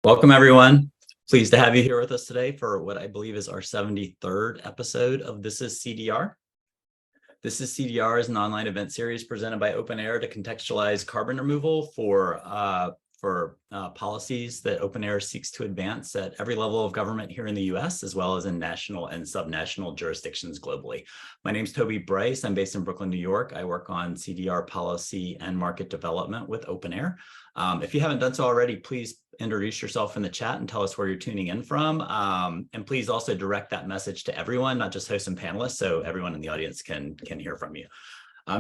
Welcome, everyone. Pleased to have you here with us today for what I believe is our 73rd episode of This Is CDR. This Is CDR is an online event series presented by OpenAir to contextualize carbon removal for policies that OpenAir seeks to advance at every level of government here in the US, as well as in national and subnational jurisdictions globally. My name is Toby Bryce. I'm based in Brooklyn, New York. I work on CDR policy and market development with OpenAir. If you haven't done so already, please introduce yourself in the chat and tell us where you're tuning in from. And please also direct that message to everyone, not just hosts and panelists, so everyone in the audience can hear from you.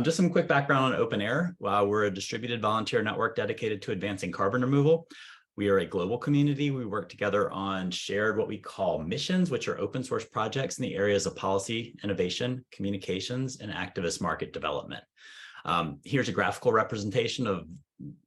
Just some quick background on OpenAir. We're a distributed volunteer network dedicated to advancing carbon removal. We are a global community. We work together on shared what we call missions, which are open source projects in the areas of policy, innovation, communications, and activist market development. Here's a graphical representation of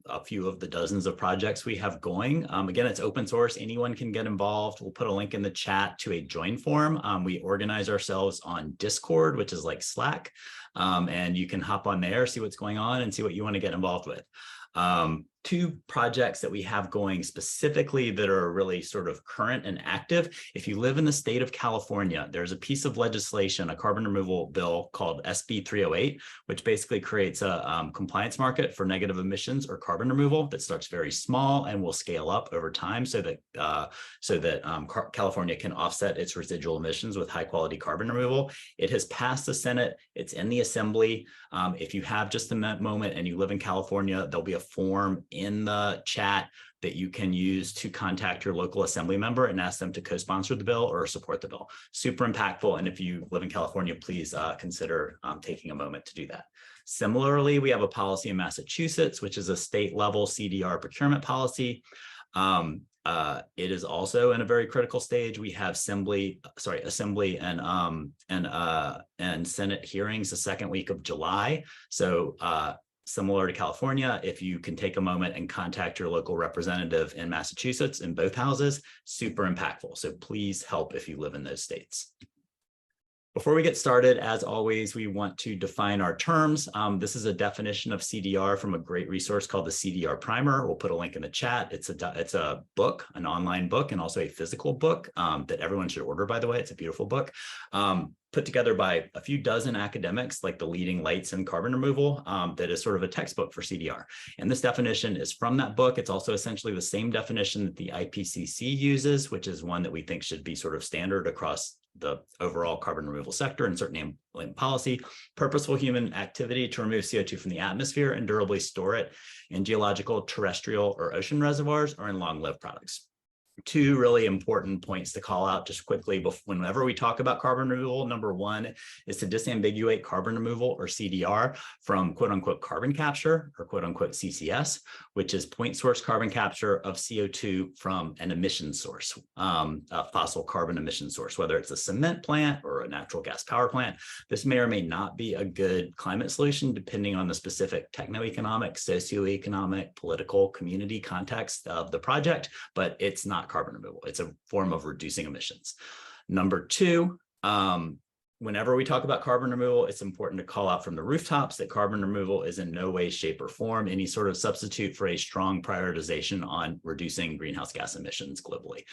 a few of the dozens of projects we have going. Again, it's open source. Anyone can get involved. We'll put a link in the chat to a join form. We organize ourselves on Discord, which is like Slack. And you can hop on there, see what's going on, and see what you want to get involved with. Two projects that we have going specifically that are really sort of current and active. If you live in the state of California, there's a piece of legislation, a carbon removal bill called SB 308, which basically creates a compliance market for negative emissions or carbon removal that starts very small and will scale up over time so that California can offset its residual emissions with high quality carbon removal. It has passed the Senate. It's in the Assembly. If you have just a moment and you live in California, there'll be a form in the chat that you can use to contact your local assembly member and ask them to co-sponsor the bill or support the bill. Super impactful. And if you live in California, please consider taking a moment to do that. Similarly, we have a policy in Massachusetts, which is a state level CDR procurement policy. It is also in a very critical stage. We have Assembly and Senate hearings the second week of July. So similar to California, if you can take a moment and contact your local representative in Massachusetts in both houses, super impactful. So please help if you live in those states. Before we get started, as always, we want to define our terms. This is a definition of CDR from a great resource called the CDR Primer. We'll put a link in the chat. It's a book, an online book, and also a physical book that everyone should order, by the way. It's a beautiful book. Put together by a few dozen academics, like the leading lights in carbon removal, that is sort of a textbook for CDR. And this definition is from that book. It's also essentially the same definition that the IPCC uses, which is one that we think should be sort of standard across the overall carbon removal sector and certain policy. Purposeful human activity to remove CO2 from the atmosphere and durably store it in geological, terrestrial, or ocean reservoirs or in long-lived products. Two really important points to call out just quickly whenever we talk about carbon removal. Number one is to disambiguate carbon removal or CDR from quote unquote carbon capture or quote unquote CCS, which is point source carbon capture of CO2 from an emission source, a fossil carbon emission source, whether it's a cement plant or a natural gas power plant. This may or may not be a good climate solution depending on the specific techno-economic, socioeconomic, political, community context of the project, but it's not carbon removal. It's a form of reducing emissions. Number two, whenever we talk about carbon removal, it's important to call out from the rooftops that carbon removal is in no way, shape, or form any sort of substitute for a strong prioritization on reducing greenhouse gas emissions globally.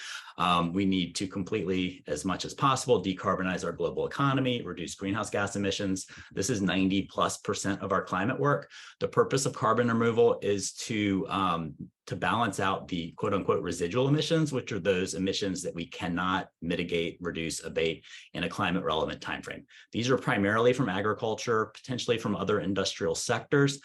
We need to completely, as much as possible, decarbonize our global economy, reduce greenhouse gas emissions. This is 90+% of our climate work. The purpose of carbon removal is to balance out the quote unquote residual emissions, which are those emissions that we cannot mitigate, reduce, abate in a climate relevant timeframe. These are primarily from agriculture, potentially from other industrial sectors.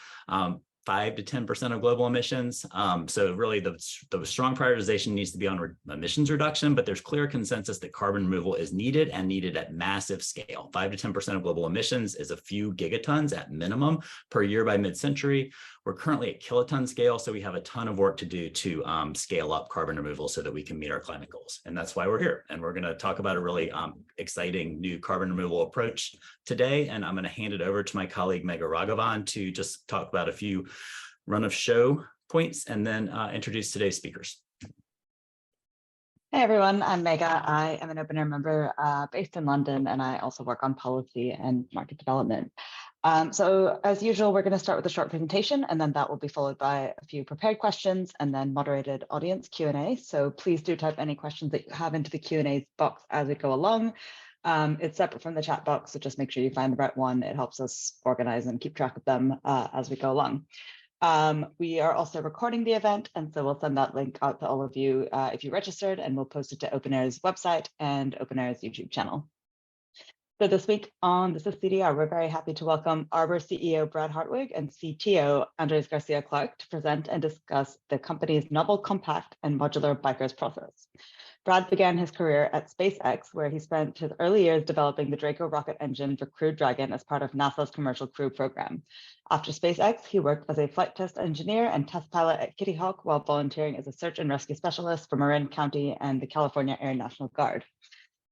5 to 10% of global emissions. So really the strong prioritization needs to be on emissions reduction, but there's clear consensus that carbon removal is needed and needed at massive scale. 5 to 10% of global emissions is a few gigatons at minimum per year by mid-century. We're currently at kiloton scale, so we have a ton of work to do to scale up carbon removal so that we can meet our climate goals. And that's why we're here. And we're going to talk about a really exciting new carbon removal approach today. And I'm going to hand it over to my colleague, Megha Raghavan, to just talk about a few run of show points and then introduce today's speakers. Hey everyone, I'm Megha. I am an OpenAir member based in London, and I also work on policy and market development. So as usual, we're going to start with a short presentation, and then that will be followed by a few prepared questions and then moderated audience Q&A. So please do type any questions that you have into the Q&A box as we go along. It's separate from the chat box, so just make sure you find the right one. It helps us organize and keep track of them as we go along. We are also recording the event, and so we'll send that link out to all of you if you registered, and we'll post it to OpenAir's website and OpenAir's YouTube channel. So this week on This Is CDR, we're very happy to welcome Arbor CEO Brad Hartwig and CTO Andrés Garcia-Clark to present and discuss the company's novel, compact, and modular BiCRS process. Brad began his career at SpaceX, where he spent his early years developing the Draco rocket engine for Crew Dragon as part of NASA's Commercial Crew program. After SpaceX, he worked as a flight test engineer and test pilot at Kittyhawk while volunteering as a search and rescue specialist for Marin County and the California Air National Guard.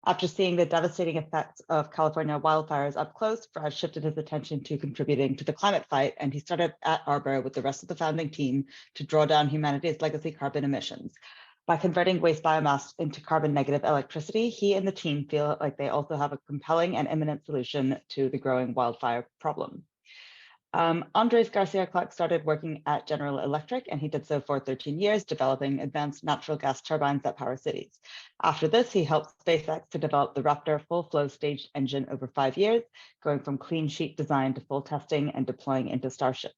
After seeing the devastating effects of California wildfires up close, Brad shifted his attention to contributing to the climate fight, and he started at Arbor with the rest of the founding team to draw down humanity's legacy carbon emissions. By converting waste biomass into carbon negative electricity, he and the team feel like they also have a compelling and imminent solution to the growing wildfire problem. Andrés Garcia-Clark started working at General Electric, and he did so for 13 years, developing advanced natural gas turbines that power cities. After this, he helped SpaceX to develop the Raptor full-flow staged engine over 5 years, going from clean sheet design to full testing and deploying into Starship.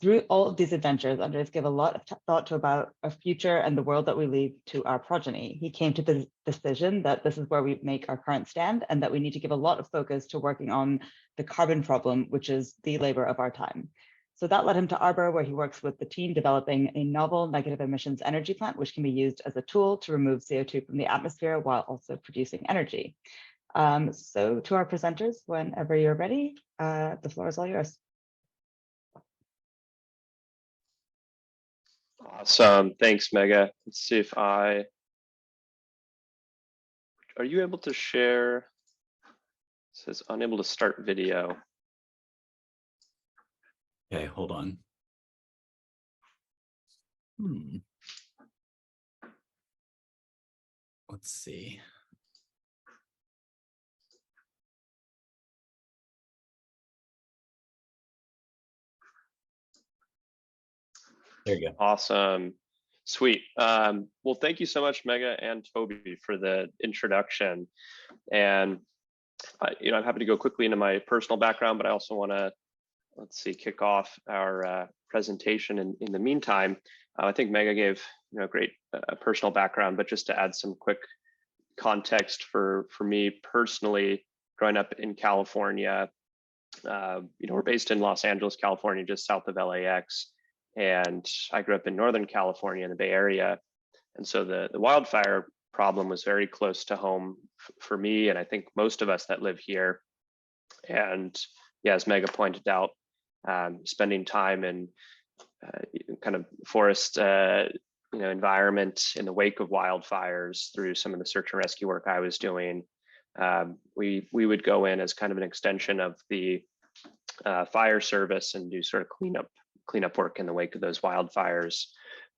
Through all of these adventures, Andrés gave a lot of thought to about our future and the world that we leave to our progeny. He came to the decision that this is where we make our current stand, and that we need to give a lot of focus to working on the carbon problem, which is the labor of our time. So that led him to Arbor, where he works with the team developing a novel negative emissions energy plant, which can be used as a tool to remove CO2 from the atmosphere while also producing energy. So to our presenters, whenever you're ready, the floor is all yours. Awesome. Thanks, Mega. Let's see if are you able to share? It says unable to start video. Okay, hold on. Let's see. There you go. Awesome. Sweet. Well, thank you so much, Mega and Toby, for the introduction. And I'm happy to go quickly into my personal background, but I also want to, kick off our presentation. In the meantime, I think Mega gave a great personal background, but just to add some quick context for me personally, growing up in California, we're based in Los Angeles, California, just south of LAX. And I grew up in Northern California in the Bay Area. And so the wildfire problem was very close to home for me, and I think most of us that live here. And yeah, as Mega pointed out, spending time in kind of forest environment in the wake of wildfires through some of the search and rescue work I was doing, we would go in as kind of an extension of the fire service and do sort of cleanup work in the wake of those wildfires.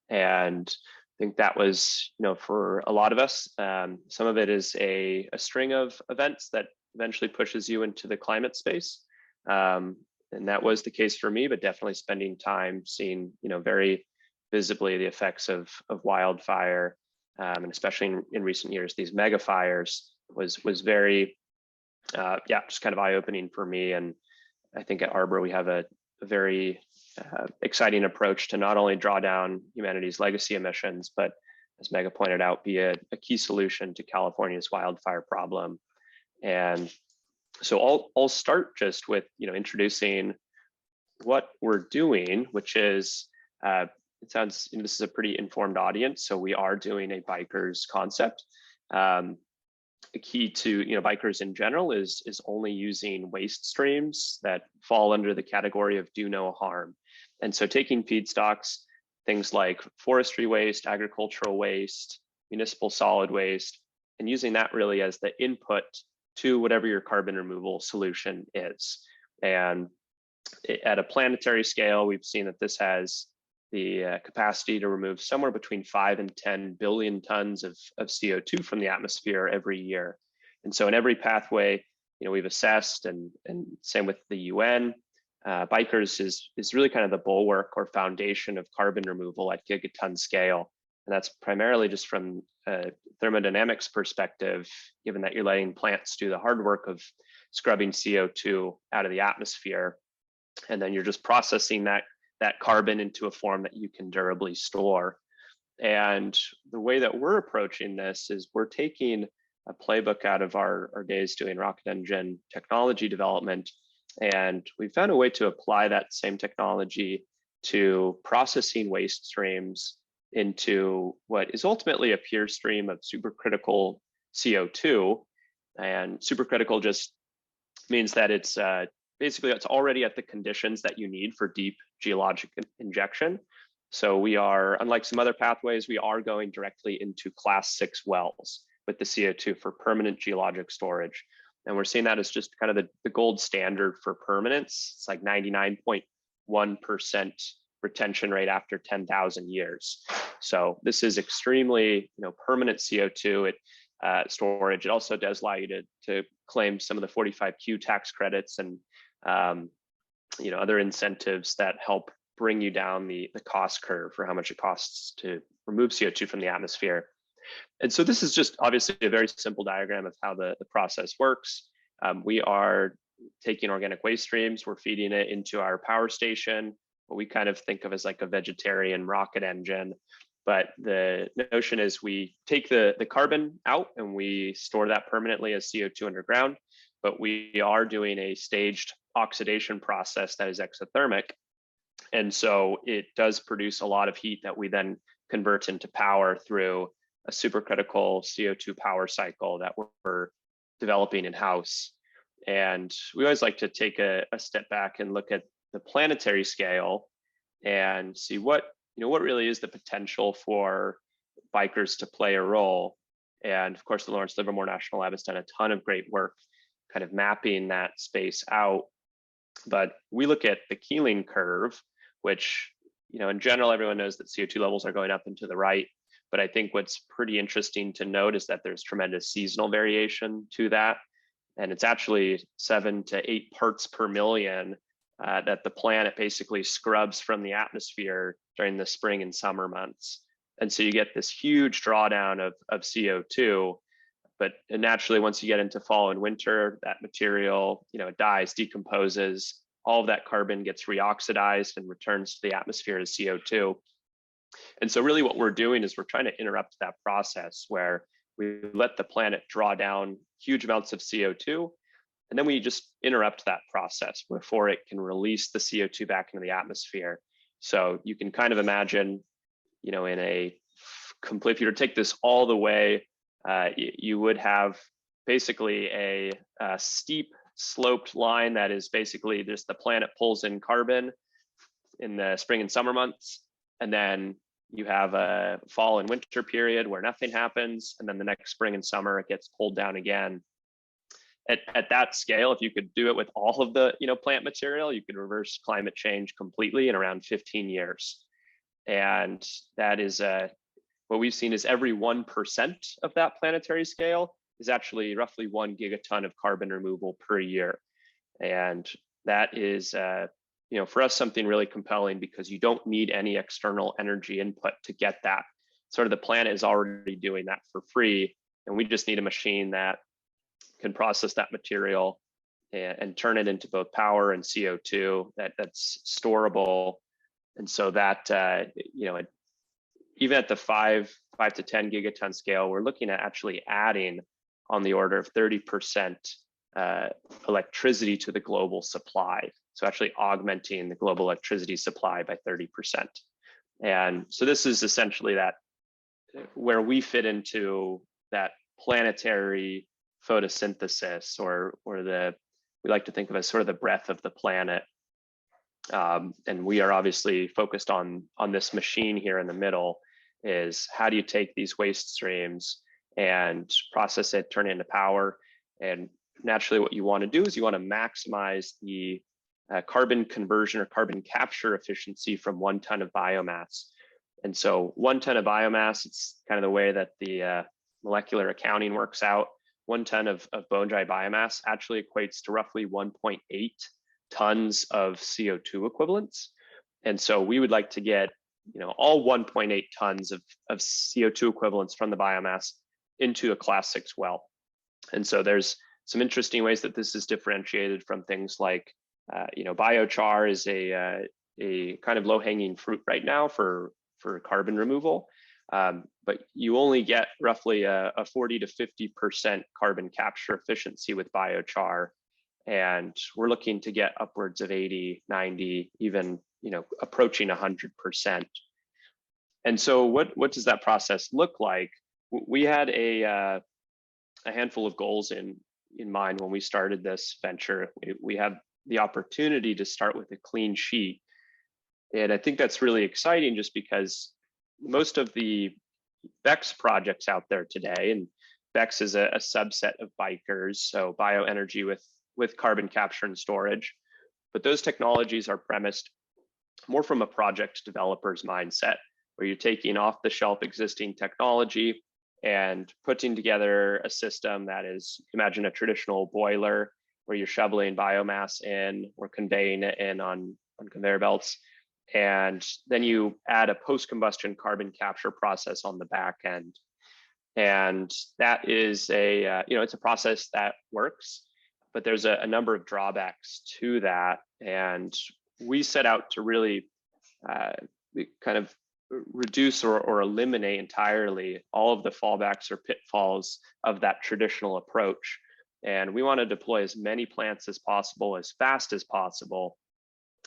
And I think that was, for a lot of us, some of it is a string of events that eventually pushes you into the climate space. And that was the case for me, but definitely spending time seeing, very visibly the effects of wildfire, and especially in recent years, these mega fires was very, just kind of eye-opening for me. And I think at Arbor, we have a very exciting approach to not only draw down humanity's legacy emissions, but as Mega pointed out, be a key solution to California's wildfire problem. And so I'll start just with introducing what we're doing, which is it sounds this is a pretty informed audience. So we are doing a BiCRS concept. The key to BiCRS in general is only using waste streams that fall under the category of do no harm. And so taking feedstocks, things like forestry waste, agricultural waste, municipal solid waste, and using that really as the input to whatever your carbon removal solution is. And at a planetary scale, we've seen that this has the capacity to remove somewhere between 5 and 10 billion tons of CO2 from the atmosphere every year. And so in every pathway, we've assessed, and same with the UN, BiCRS is really kind of the bulwark or foundation of carbon removal at gigaton scale. And that's primarily just from a thermodynamics perspective, given that you're letting plants do the hard work of scrubbing CO2 out of the atmosphere. And then you're just processing that carbon into a form that you can durably store. And the way that we're approaching this is we're taking a playbook out of our days doing rocket engine technology development. And we found a way to apply that same technology to processing waste streams into what is ultimately a pure stream of supercritical CO2. And supercritical just means that it's basically it's already at the conditions that you need for deep geologic injection. So we are, unlike some other pathways, we are going directly into class 6 wells with the CO2 for permanent geologic storage. And we're seeing that as just kind of the gold standard for permanence. It's like 99.1% retention rate after 10,000 years. So this is extremely, permanent CO2 storage. It also does allow you to claim some of the 45Q tax credits and other incentives that help bring you down the cost curve for how much it costs to remove CO2 from the atmosphere. And so this is just obviously a very simple diagram of how the process works. We are taking organic waste streams, we're feeding it into our power station, what we kind of think of as like a vegetarian rocket engine. But the notion is we take the carbon out and we store that permanently as CO2 underground, but we are doing a staged oxidation process that is exothermic. And so it does produce a lot of heat that we then convert into power through a supercritical CO2 power cycle that we're developing in-house. And we always like to take a step back and look at the planetary scale and see what really is the potential for BiCRS to play a role. And of course, the Lawrence Livermore National Lab has done a ton of great work kind of mapping that space out. But we look at the Keeling curve, which, in general, everyone knows that CO2 levels are going up and to the right. But I think what's pretty interesting to note is that there's tremendous seasonal variation to that. And it's actually 7 to 8 parts per million that the planet basically scrubs from the atmosphere during the spring and summer months. And so you get this huge drawdown of CO2. But naturally, once you get into fall and winter, that material, it dies, decomposes. All of that carbon gets reoxidized and returns to the atmosphere as CO2. And so really what we're doing is we're trying to interrupt that process where we let the planet draw down huge amounts of CO2, and then we just interrupt that process before it can release the CO2 back into the atmosphere. So you can kind of imagine, in a complete, if you were to take this all the way, you would have basically a steep sloped line that is basically just the planet pulls in carbon in the spring and summer months. And then you have a fall and winter period where nothing happens. And then the next spring and summer, it gets pulled down again. At that scale, if you could do it with all of the plant material, you could reverse climate change completely in around 15 years. And that is what we've seen is every 1% of that planetary scale is actually roughly 1 gigaton of carbon removal per year. And that is, for us, something really compelling because you don't need any external energy input to get that. Sort of the planet is already doing that for free. And we just need a machine that can process that material and turn it into both power and CO2 that's storable. And so that, even at the 5 to 10 gigaton scale, we're looking at actually adding on the order of 30% electricity to the global supply. So actually augmenting the global electricity supply by 30%. And so this is essentially that where we fit into that planetary photosynthesis, or we like to think of as sort of the breath of the planet. And we are obviously focused on this machine here in the middle, is how do you take these waste streams and process it, turn it into power. And naturally what you want to do is you want to maximize the carbon conversion or carbon capture efficiency from 1 ton of biomass. And so 1 ton of biomass, it's kind of the way that the molecular accounting works out. 1 ton of bone dry biomass actually equates to roughly 1.8 tons of CO2 equivalents. And so we would like to get, all 1.8 tons of CO2 equivalents from the biomass into a class 6 well. And so there's some interesting ways that this is differentiated from things like, biochar is a kind of low-hanging fruit right now for carbon removal. But you only get roughly a 40 to 50% carbon capture efficiency with biochar. And we're looking to get upwards of 80, 90, even, approaching 100%. And so what does that process look like? We had a handful of goals in mind when we started this venture. We have the opportunity to start with a clean sheet. And I think that's really exciting just because most of the BECCS projects out there today, and BECCS is a subset of BiCRS, so bioenergy with carbon capture and storage. But those technologies are premised more from a project developer's mindset, where you're taking off-the-shelf existing technology and putting together a system that is, imagine a traditional boiler where you're shoveling biomass in or conveying it in on conveyor belts. And then you add a post-combustion carbon capture process on the back end. And that is it's a process that works, but there's a number of drawbacks to that. And we set out to really kind of reduce or eliminate entirely all of the fallbacks or pitfalls of that traditional approach. And we want to deploy as many plants as possible, as fast as possible.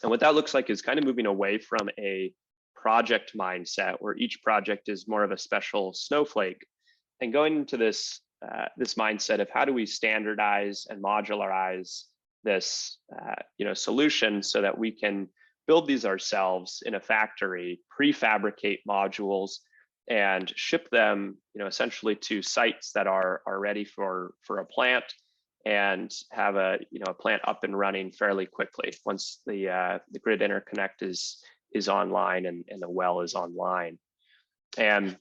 And what that looks like is kind of moving away from a project mindset where each project is more of a special snowflake, and going into this mindset of how do we standardize and modularize this solution so that we can build these ourselves in a factory, prefabricate modules, and ship them essentially to sites that are ready for a plant, and have a plant up and running fairly quickly once the grid interconnect is online and the well is online. And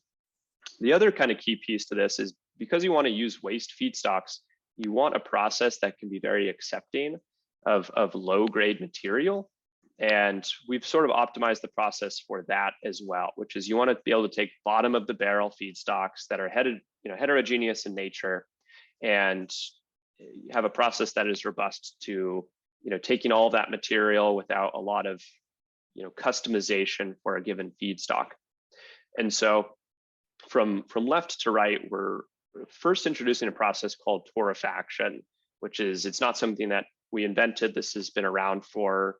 the other kind of key piece to this is, because you want to use waste feedstocks, you want a process that can be very accepting of low grade material. And we've sort of optimized the process for that as well, which is you want to be able to take bottom of the barrel feedstocks that are heterogeneous in nature, and have a process that is robust to taking all of that material without a lot of customization for a given feedstock. And so from left to right, we're first introducing a process called torrefaction, which is, it's not something that we invented. This has been around for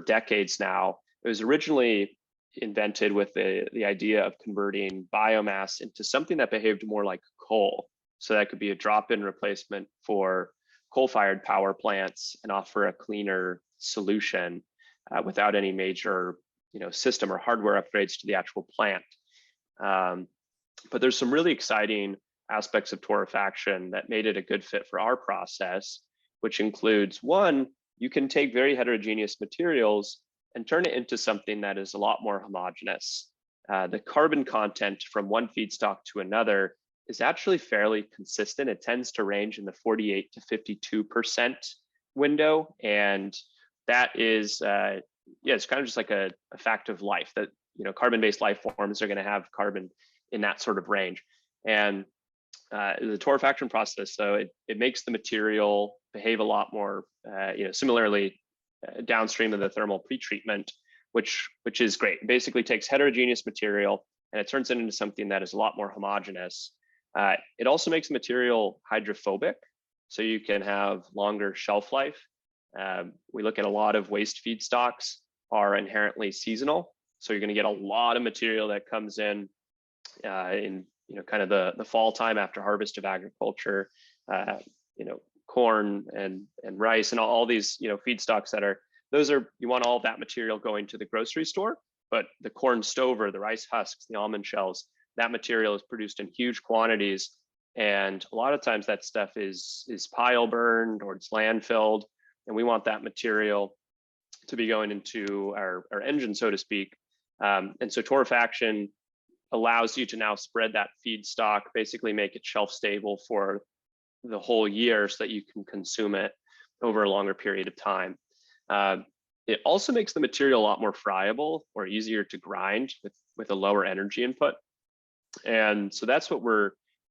decades now. It was originally invented with the idea of converting biomass into something that behaved more like coal. So that could be a drop-in replacement for coal-fired power plants and offer a cleaner solution without any major system or hardware upgrades to the actual plant. But there's some really exciting aspects of torrefaction that made it a good fit for our process, which includes, one, you can take very heterogeneous materials and turn it into something that is a lot more homogeneous. The carbon content from one feedstock to another is actually fairly consistent. It tends to range in the 48 to 52% window. And that is, it's kind of just like a fact of life that, carbon-based life forms are going to have carbon in that sort of range. And the torrefaction process, so it makes the material behave a lot more, similarly downstream of the thermal pretreatment, which is great. It basically takes heterogeneous material and it turns it into something that is a lot more homogeneous. It also makes the material hydrophobic, so you can have longer shelf life. We look at a lot of waste feedstocks are inherently seasonal, so you're going to get a lot of material that comes in kind of the fall time after harvest of agriculture, corn and rice and all these feedstocks you want all of that material going to the grocery store, but the corn stover, the rice husks, the almond shells, that material is produced in huge quantities, and a lot of times that stuff is pile burned or it's landfilled, and we want that material to be going into our engine, so to speak. And so torrefaction allows you to now spread that feedstock, basically make it shelf stable for the whole year so that you can consume it over a longer period of time. It also makes the material a lot more friable or easier to grind with a lower energy input. And so that's what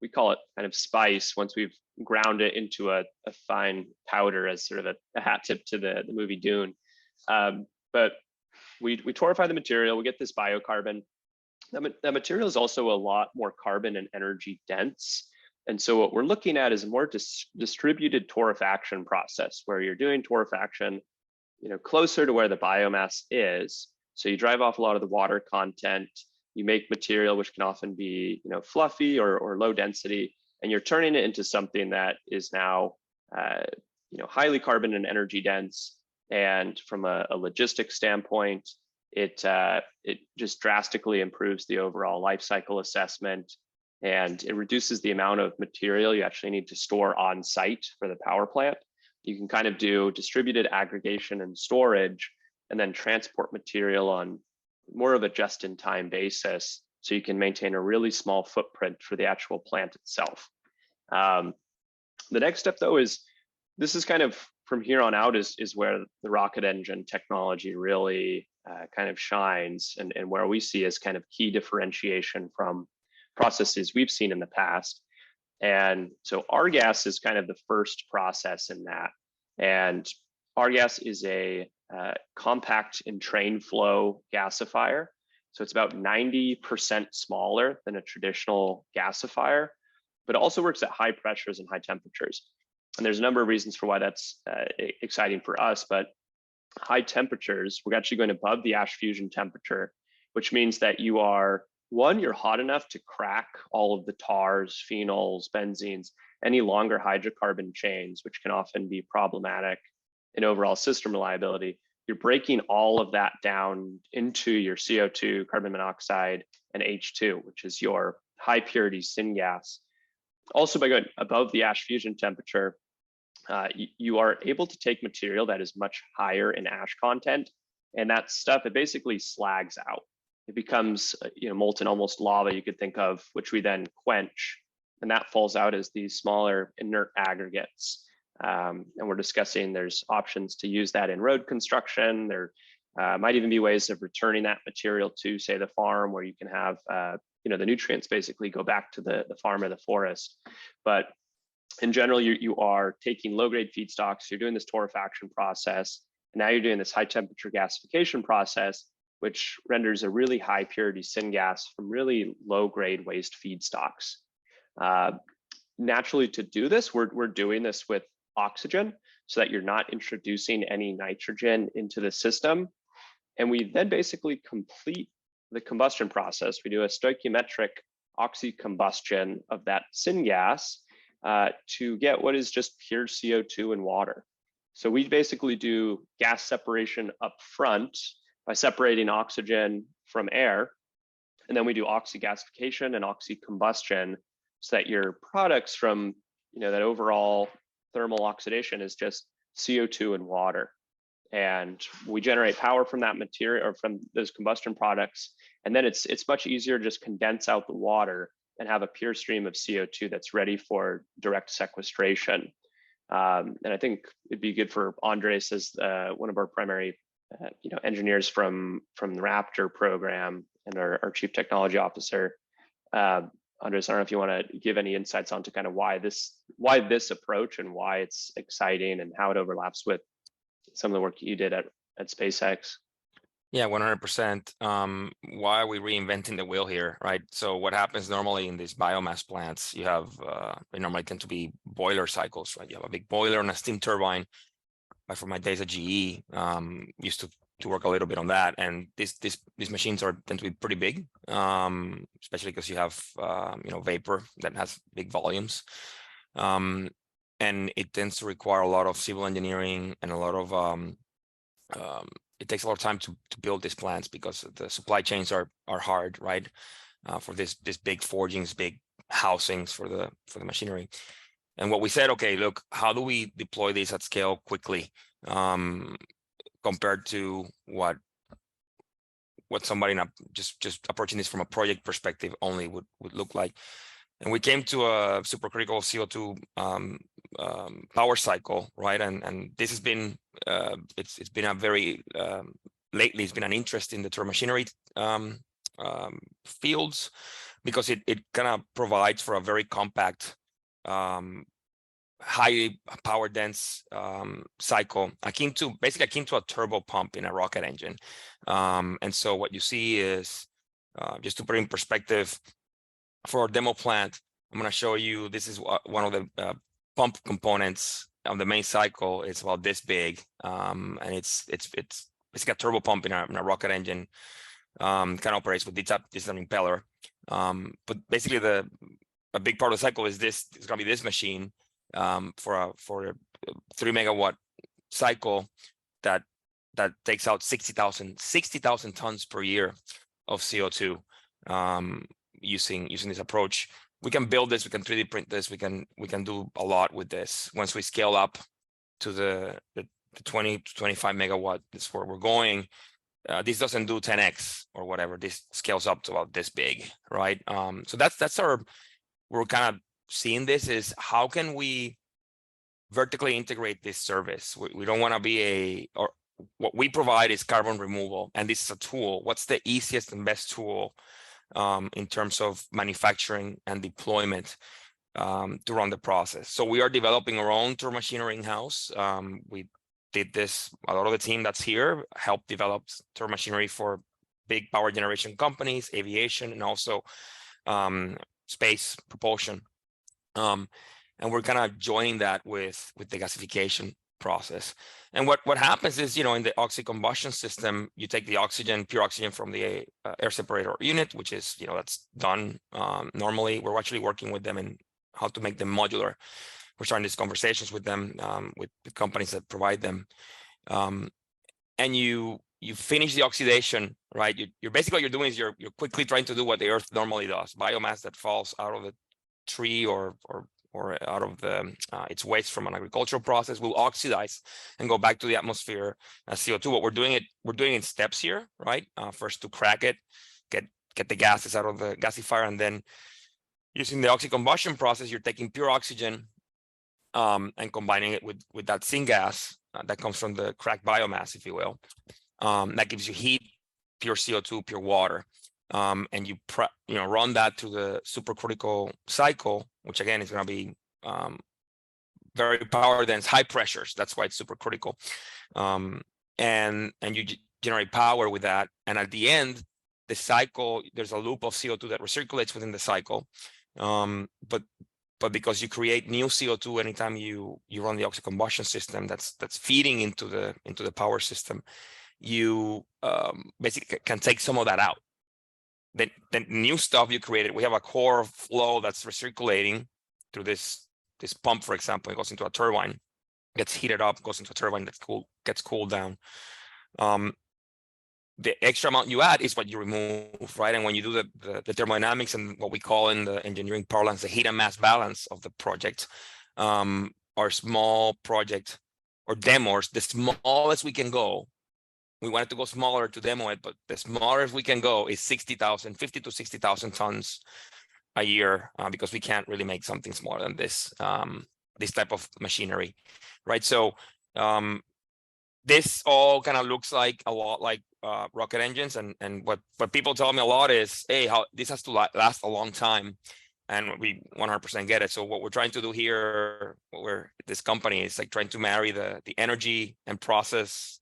we call it kind of spice once we've ground it into a fine powder as sort of a hat tip to the movie Dune. But we torrefy the material, we get this biocarbon. That material is also a lot more carbon and energy dense. And so what we're looking at is a more distributed torrefaction process where you're doing torrefaction, closer to where the biomass is. So you drive off a lot of the water content, you make material which can often be, fluffy or low density, and you're turning it into something that is now, highly carbon and energy dense. And from a logistics standpoint, it just drastically improves the overall life cycle assessment, and it reduces the amount of material you actually need to store on site for the power plant. You can kind of do distributed aggregation and storage, and then transport material on more of a just-in-time basis, so you can maintain a really small footprint for the actual plant itself. The next step, though, is this is kind of from here on out is where the rocket engine technology really kind of shines, and where we see as kind of key differentiation from processes we've seen in the past. And so R-gas is kind of the first process in that. And R-gas is a compact entrained flow gasifier. So it's about 90% smaller than a traditional gasifier, but it also works at high pressures and high temperatures. And there's a number of reasons for why that's exciting for us, but high temperatures, we're actually going above the ash fusion temperature, which means that you're hot enough to crack all of the tars, phenols, benzenes, any longer hydrocarbon chains, which can often be problematic in overall system reliability. You're breaking all of that down into your CO2, carbon monoxide, and H2, which is your high purity syngas. Also, by going above the ash fusion temperature, you are able to take material that is much higher in ash content, and that stuff, it basically slags out. It becomes molten, almost lava you could think of, which we then quench, and that falls out as these smaller inert aggregates. And we're discussing there's options to use that in road construction. There might even be ways of returning that material to, say, the farm, where you can have the nutrients basically go back to the farm or the forest. But in general, you are taking low-grade feedstocks, you're doing this torrefaction process, and now you're doing this high-temperature gasification process, which renders a really high purity syngas from really low-grade waste feedstocks. Naturally, to do this, we're doing this with oxygen, so that you're not introducing any nitrogen into the system. And we then basically complete the combustion process. We do a stoichiometric oxycombustion of that syngas to get what is just pure CO2 and water. So we basically do gas separation up front by separating oxygen from air, and then we do oxygasification and oxycombustion, so that your products from that overall thermal oxidation is just CO2 and water. And we generate power from that material, or from those combustion products, and then it's much easier to just condense out the water and have a pure stream of CO2 that's ready for direct sequestration. And I think it'd be good for Andrés, as one of our primary engineers from the Raptor program and our chief technology officer. Andrés, I don't know if you want to give any insights onto kind of why this approach and why it's exciting and how it overlaps with some of the work you did at SpaceX. Yeah, 100%. Why are we reinventing the wheel here, right? So what happens normally in these biomass plants, you have, they normally tend to be boiler cycles, right? You have a big boiler and a steam turbine. But for my days at GE, used to work a little bit on that. And these machines tend to be pretty big, especially because you have, vapor that has big volumes. And it tends to require a lot of civil engineering and a lot of, it takes a lot of time to build these plants, because the supply chains are hard, right? For this big forgings, big housings for the machinery. And what we said, okay, look, how do we deploy this at scale quickly, compared to what somebody just approaching this from a project perspective only would look like? And we came to a supercritical CO2 power cycle, right? And this has been it's been a very lately it's been an interest in the turbomachinery fields, because it kind of provides for a very compact, high power dense cycle, akin to a turbo pump in a rocket engine. And so what you see is, just to put it in perspective, for our demo plant, I'm going to show you, this is one of the pump components of the main cycle. It's about this big, and it's basically a turbo pump in a rocket engine. Kind of operates with this impeller. But basically a big part of the cycle is this. It's going to be this machine for a 3 megawatt cycle that takes out 60,000 tons per year of CO2 using this approach. We can build this, we can 3D print this, we can do a lot with this. Once we scale up to the 20 to 25 megawatt, that's where we're going. This doesn't do 10x or whatever. This scales up to about this big, right? So that's we're kind of seeing this is how can we vertically integrate this service? We don't want to be or what we provide is carbon removal, and this is a tool. What's the easiest and best tool in terms of manufacturing and deployment to run the process? So we are developing our own turbomachinery in-house. We did this, a lot of the team that's here helped develop turbomachinery for big power generation companies, aviation, and also space propulsion. And we're kind of joining that with the gasification process. And what happens is, in the oxy-combustion system, you take the oxygen, pure oxygen from the air separator unit, which is, that's done normally. We're actually working with them in how to make them modular. We're starting these conversations with them, with the companies that provide them. And you finish the oxidation, right? You're basically what you're doing is you're quickly trying to do what the earth normally does. Biomass that falls out of the tree or out of its waste from an agricultural process will oxidize and go back to the atmosphere as CO2. What we're doing in steps here, right? First to crack it, get the gases out of the gasifier, and then using the oxy-combustion process, you're taking pure oxygen and combining it with that syngas that comes from the cracked biomass, if you will. That gives you heat, pure CO2, pure water. And you run that through the supercritical cycle, which again is going to be very power dense, high pressures. That's why it's supercritical. And you generate power with that. And at the end, the cycle, there's a loop of CO2 that recirculates within the cycle. But because you create new CO2 anytime you run the oxy-combustion system, that's feeding into the power system, you basically can take some of that out. The new stuff you created, we have a core flow that's recirculating through this pump, for example. It goes into a turbine, gets heated up, goes into a turbine gets cooled down. The extra amount you add is what you remove, right? And when you do the thermodynamics and what we call in the engineering parlance the heat and mass balance of the project, our small project or demos, the smallest we can go. We wanted to go smaller to demo it, but the smallest we can go is 50 to 60,000 tons a year, because we can't really make something smaller than this type of machinery, right? So this all kind of looks like a lot like rocket engines, and what people tell me a lot is, hey, how this has to last a long time, and we 100% get it. So what we're trying to do here, this company is like trying to marry the energy and process,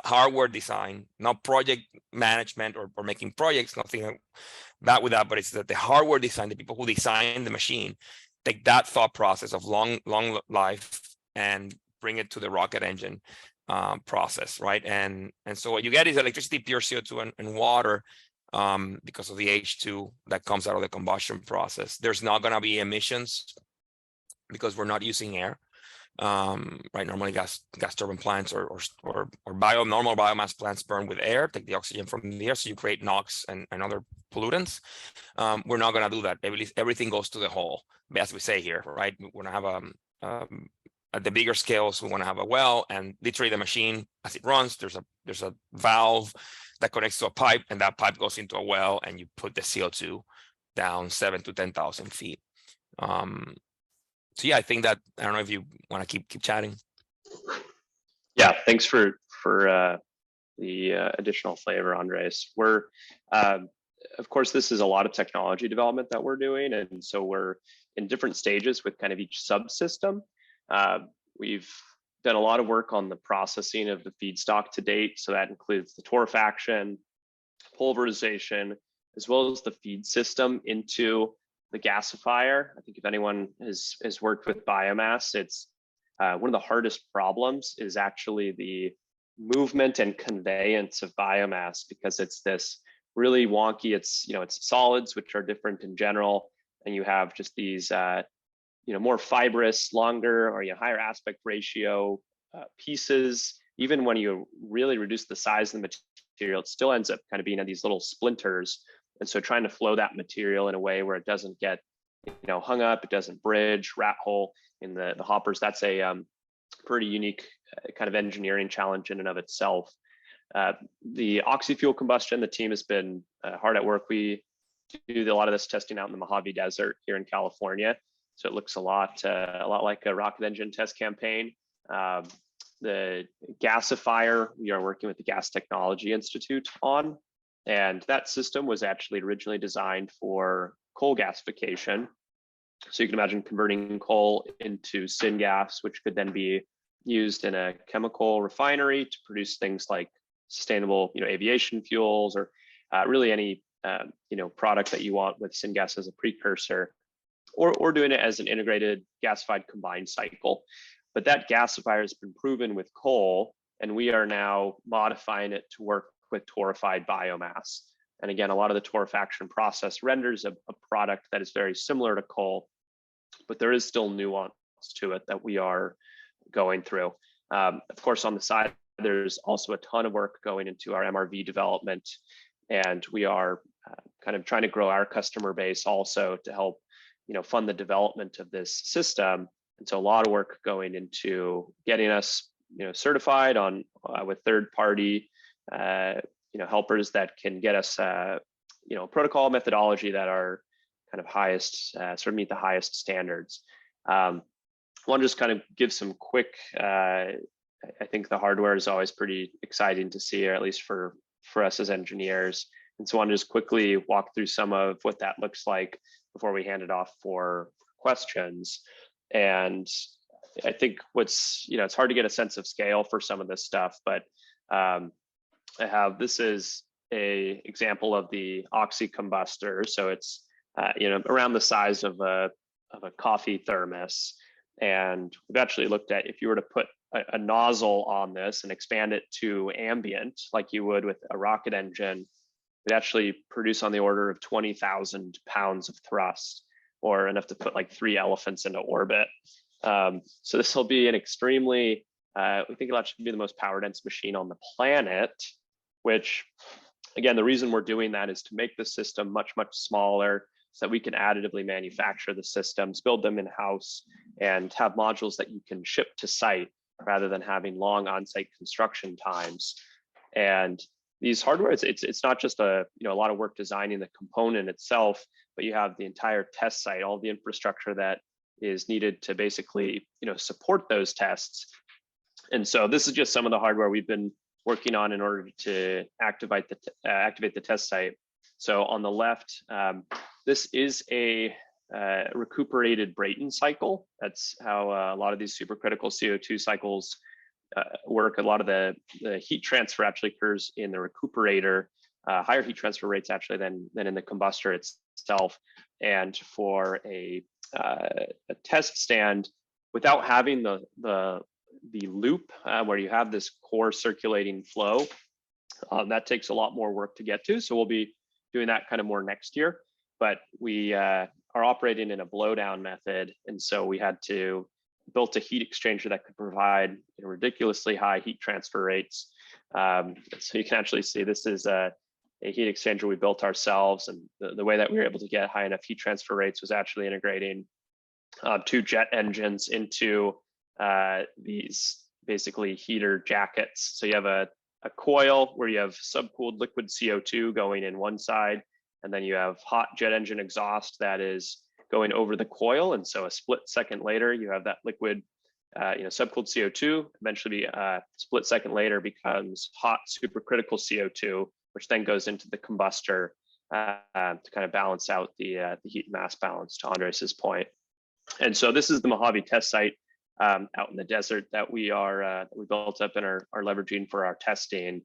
hardware design, not project management or making projects, nothing bad with that, but it's that the hardware design, the people who design the machine, take that thought process of long life and bring it to the rocket engine process, right? And so what you get is electricity, pure CO2, and water, because of the H2 that comes out of the combustion process. There's not going to be emissions because we're not using air. Right, normally gas turbine plants or normal biomass plants burn with air, take the oxygen from the air, so you create NOx and other pollutants. We're not going to do that. Everything goes to the hull, as we say here, right? We want to have at the bigger scales, we want to have a well, and literally the machine, as it runs, there's a valve that connects to a pipe, and that pipe goes into a well, and you put the CO2 down 7,000 to 10,000 feet. So yeah, I think that, I don't know if you want to keep chatting. Yeah, thanks for the additional flavor, Andres. We're, of course, this is a lot of technology development that we're doing, and so we're in different stages with kind of each subsystem. We've done a lot of work on the processing of the feedstock to date, so that includes the torrefaction, pulverization, as well as the feed system into the gasifier. I think if anyone has worked with biomass, it's one of the hardest problems is actually the movement and conveyance of biomass, because it's this really wonky, it's solids, which are different in general, and you have just these more fibrous, longer, or higher aspect ratio pieces. Even when you really reduce the size of the material, it still ends up kind of being these little splinters. And so trying to flow that material in a way where it doesn't get hung up, it doesn't bridge, rat hole in the hoppers, that's a pretty unique kind of engineering challenge in and of itself. The oxy-fuel combustion, the team has been hard at work. We do a lot of this testing out in the Mojave Desert here in California. So it looks a lot like a rocket engine test campaign. The gasifier, we are working with the Gas Technology Institute on, and that system was actually originally designed for coal gasification. So you can imagine converting coal into syngas, which could then be used in a chemical refinery to produce things like sustainable, aviation fuels, or really any product that you want with syngas as a precursor, or doing it as an integrated gasified combined cycle. But that gasifier has been proven with coal, and we are now modifying it to work with torrefied biomass. And again, a lot of the torrefaction process renders a product that is very similar to coal, but there is still nuance to it that we are going through. Of course, on the side, there's also a ton of work going into our MRV development, and we are kind of trying to grow our customer base also to help fund the development of this system. And so a lot of work going into getting us certified on with third-party helpers that can get us protocol methodology that are kind of highest, sort of meet the highest standards. I want to just kind of give some quick, I think the hardware is always pretty exciting to see, or at least for us as engineers. And so I want to just quickly walk through some of what that looks like before we hand it off for questions. And I think it's hard to get a sense of scale for some of this stuff, but this is a example of the oxy combustor. So it's around the size of a coffee thermos. And we've actually looked at, if you were to put a nozzle on this and expand it to ambient, like you would with a rocket engine, it actually produce on the order of 20,000 pounds of thrust, or enough to put like 3 elephants into orbit. So this will be an extremely, we think it'll actually be the most power dense machine on the planet, which again, the reason we're doing that is to make the system much, much smaller so that we can additively manufacture the systems, build them in-house, and have modules that you can ship to site rather than having long on-site construction times. And these hardware, it's not just a lot of work designing the component itself, but you have the entire test site, all the infrastructure that is needed to basically support those tests. And so this is just some of the hardware we've been working on in order to activate the test site. So on the left, this is a recuperated Brayton cycle. That's how a lot of these supercritical CO2 cycles work. A lot of the heat transfer actually occurs in the recuperator, higher heat transfer rates actually than in the combustor itself. And for a test stand, without having the loop where you have this core circulating flow, that takes a lot more work to get to. So we'll be doing that kind of more next year. But we are operating in a blowdown method, and so we had to built a heat exchanger that could provide ridiculously high heat transfer rates. So you can actually see this is a heat exchanger we built ourselves, and the way that we were able to get high enough heat transfer rates was actually integrating 2 jet engines into these basically heater jackets. So you have a coil where you have subcooled liquid CO2 going in one side, and then you have hot jet engine exhaust that is going over the coil. And so a split second later, you have that liquid, subcooled CO2, eventually a split second later becomes hot supercritical CO2, which then goes into the combustor to kind of balance out the heat mass balance, to Andres's point. And so this is the Mojave test site out in the desert that we built up and are leveraging for our testing.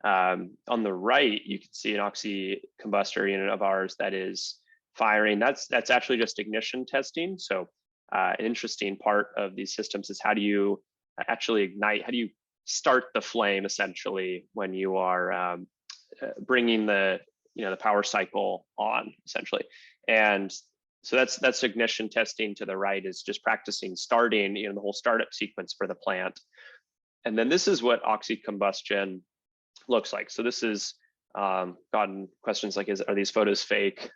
On the right, you can see an oxy combustor unit of ours that is firing. That's actually just ignition testing. So an interesting part of these systems is how do you actually ignite? How do you start the flame essentially when you are bringing the power cycle on essentially? And so that's ignition testing to the right, is just practicing starting, the whole startup sequence for the plant. And then this is what oxy-combustion looks like. So this is gotten questions like, are these photos fake?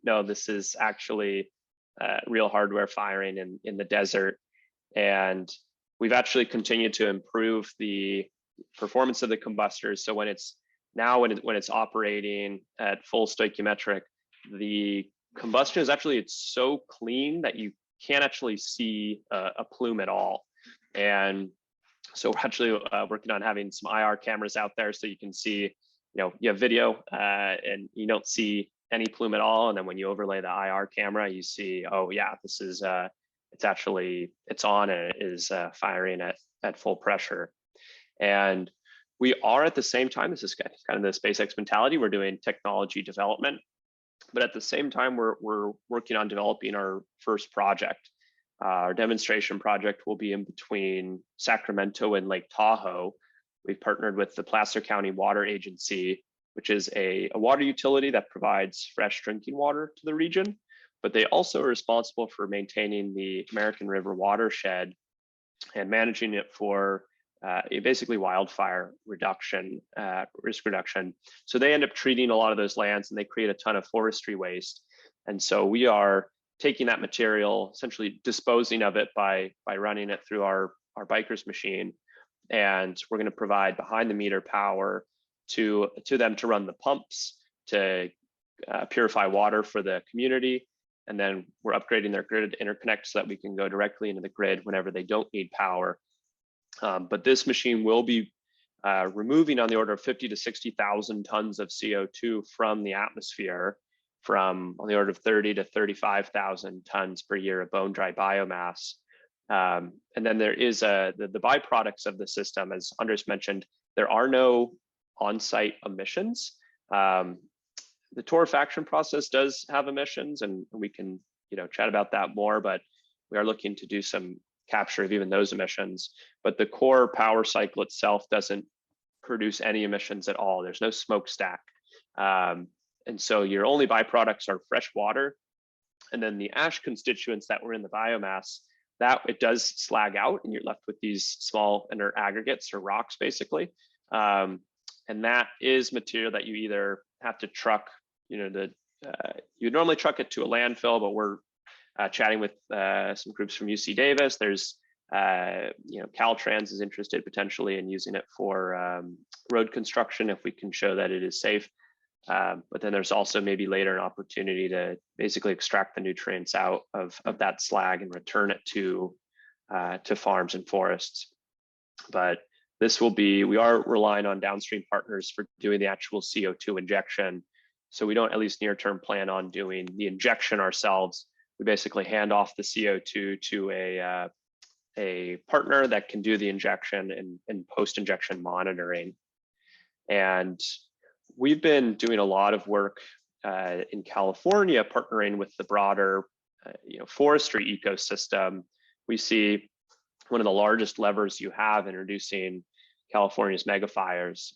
No, this is actually real hardware firing in the desert. And we've actually continued to improve the performance of the combustors. So when it's operating at full stoichiometric, the combustion is actually, it's so clean that you can't actually see a plume at all. And so we're actually working on having some IR cameras out there so you can see, you have video and you don't see any plume at all. And then when you overlay the IR camera, you see, oh yeah, this is, it's on and it is firing at full pressure. And we are at the same time, this is kind of the SpaceX mentality, we're doing technology development, but at the same time, we're working on developing our first project. Our demonstration project will be in between Sacramento and Lake Tahoe. We've partnered with the Placer County Water Agency, which is a water utility that provides fresh drinking water to the region, but they also are responsible for maintaining the American River watershed and managing it for basically wildfire reduction, risk reduction. So they end up treating a lot of those lands and they create a ton of forestry waste. And so we are taking that material, essentially disposing of it by running it through our BiCRS machine. And we're going to provide behind the meter power to them to run the pumps, to purify water for the community. And then we're upgrading their grid interconnect so that we can go directly into the grid whenever they don't need power. But this machine will be removing on the order of 50 to 60,000 tons of CO2 from the atmosphere, from on the order of 30 to 35,000 tons per year of bone dry biomass. And then there is the byproducts of the system, as Andrés mentioned, there are no on-site emissions. The torrefaction process does have emissions, and we can chat about that more, but we are looking to do some capture of even those emissions. But the core power cycle itself doesn't produce any emissions at all. There's no smokestack. And so your only byproducts are fresh water. And then the ash constituents that were in the biomass, that it does slag out and you're left with these small inert aggregates or rocks basically. And that is material that you either have to truck, you normally truck it to a landfill, but we're chatting with some groups from UC Davis. There's, Caltrans is interested potentially in using it for road construction if we can show that it is safe. But then there's also maybe later an opportunity to basically extract the nutrients out of that slag and return it to farms and forests. But we are relying on downstream partners for doing the actual CO2 injection. So we don't, at least near term, plan on doing the injection ourselves. We basically hand off the CO2 to a partner that can do the injection and post-injection monitoring. And we've been doing a lot of work in California, partnering with the broader forestry ecosystem. We see one of the largest levers you have in reducing California's megafires,